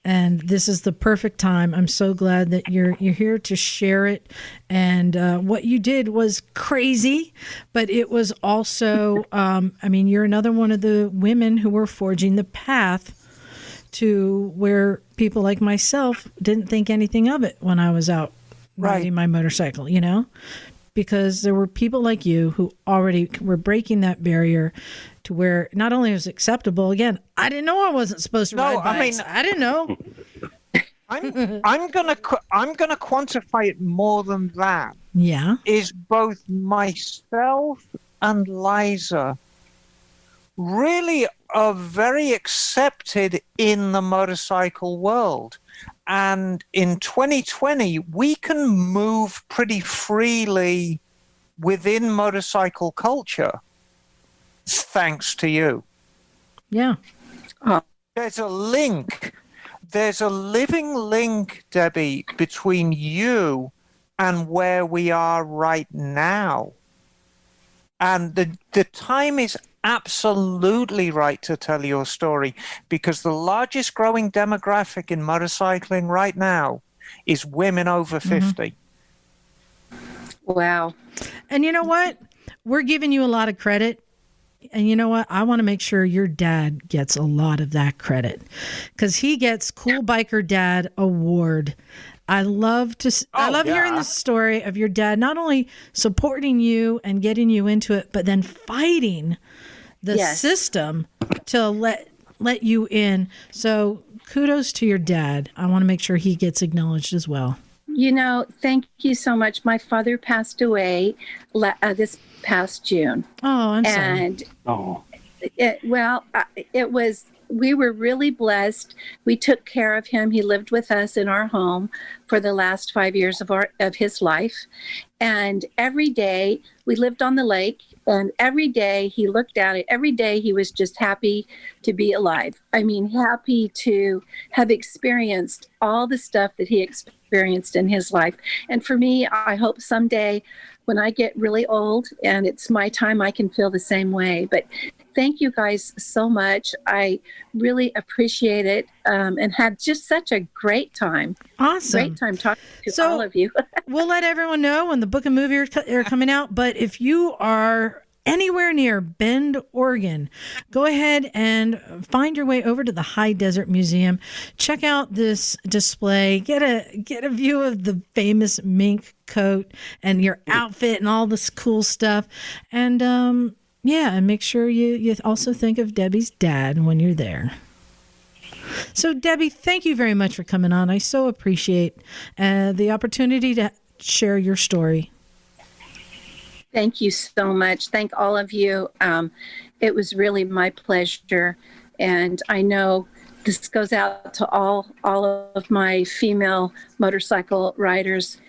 And this is the perfect time. I'm so glad that you're here to share it. And what you did was crazy, but it was also, you're another one of the women who were forging the path to where people like myself didn't think anything of it when I was out riding my motorcycle, because there were people like you who already were breaking that barrier to where not only was acceptable, again, I didn't know I wasn't supposed to ride bikes. I didn't know. I'm gonna quantify it more than that. Yeah. Is both myself and Liza really are very accepted in the motorcycle world. And in 2020, we can move pretty freely within motorcycle culture, thanks to you. Yeah. There's a link. There's a living link, Debbie, between you and where we are right now. And the time is absolutely right to tell your story, because the largest growing demographic in motorcycling right now is women over 50. Wow. And you know what? We're giving you a lot of credit. And you know what? I want to make sure your dad gets a lot of that credit, because he gets Cool Biker Dad Award. I love hearing the story of your dad not only supporting you and getting you into it, but then fighting the system to let you in. So kudos to your dad. I want to make sure he gets acknowledged as well. Thank you so much. My father passed away this past June. Oh, I'm sorry. And it was we were really blessed. We took care of him. He lived with us in our home for the last 5 years of his life. And every day we lived on the lake, and every day he looked at it. Every day he was just happy to be alive. I mean, happy to have experienced all the stuff that he experienced in his life. And for me, I hope someday when I get really old and it's my time, I can feel the same way. But thank you guys so much. I really appreciate it, and had just such a great time. Awesome. Great time talking to all of you. We'll let everyone know when the book and movie are coming out. But if you are anywhere near Bend, Oregon, go ahead and find your way over to the High Desert Museum. Check out this display. Get a view of the famous mink coat and your outfit and all this cool stuff. And and make sure you also think of Debbie's dad when you're there. So, Debbie, thank you very much for coming on. I so appreciate the opportunity to share your story. Thank you so much. Thank all of you. It was really my pleasure. And I know this goes out to all of my female motorcycle riders.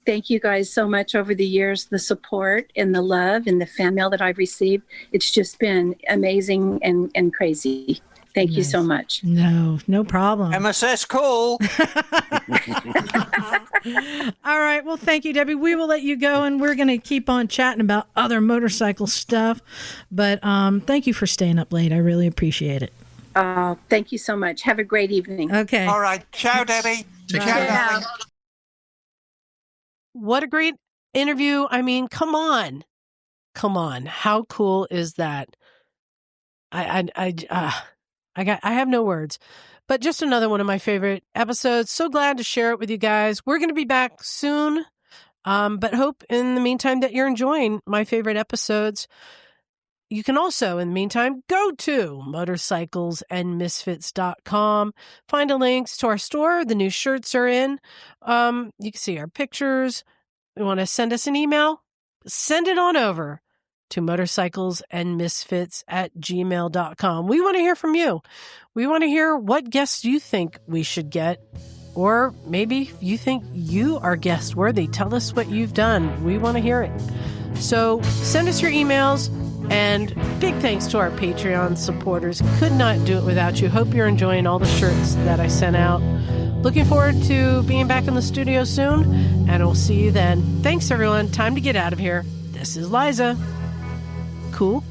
Thank you guys so much over the years, the support and the love and the fan mail that I've received. It's just been amazing and crazy. Thank you so much. No problem. MSS cool. All right. Well, thank you, Debbie. We will let you go, and we're going to keep on chatting about other motorcycle stuff. But thank you for staying up late. I really appreciate it. Thank you so much. Have a great evening. Okay. All right. Ciao, Debbie. Take Ciao, care. darling. What a great interview. I mean, come on. How cool is that? I have no words, but just another one of my favorite episodes. So glad to share it with you guys. We're going to be back soon, but hope in the meantime that you're enjoying my favorite episodes. You can also, in the meantime, go to motorcyclesandmisfits.com. Find the links to our store. The new shirts are in. You can see our pictures. You want to send us an email? Send it on over to motorcyclesandmisfits@gmail.com. We want to hear from you. We want to hear what guests you think we should get, or maybe you think you are guest worthy. Tell us what you've done. We want to hear it. So send us your emails, and big thanks to our Patreon supporters. Could not do it without you. Hope you're enjoying all the shirts that I sent out. Looking forward to being back in the studio soon, and we'll see you then. Thanks, everyone. Time to get out of here. This is Liza. Cool.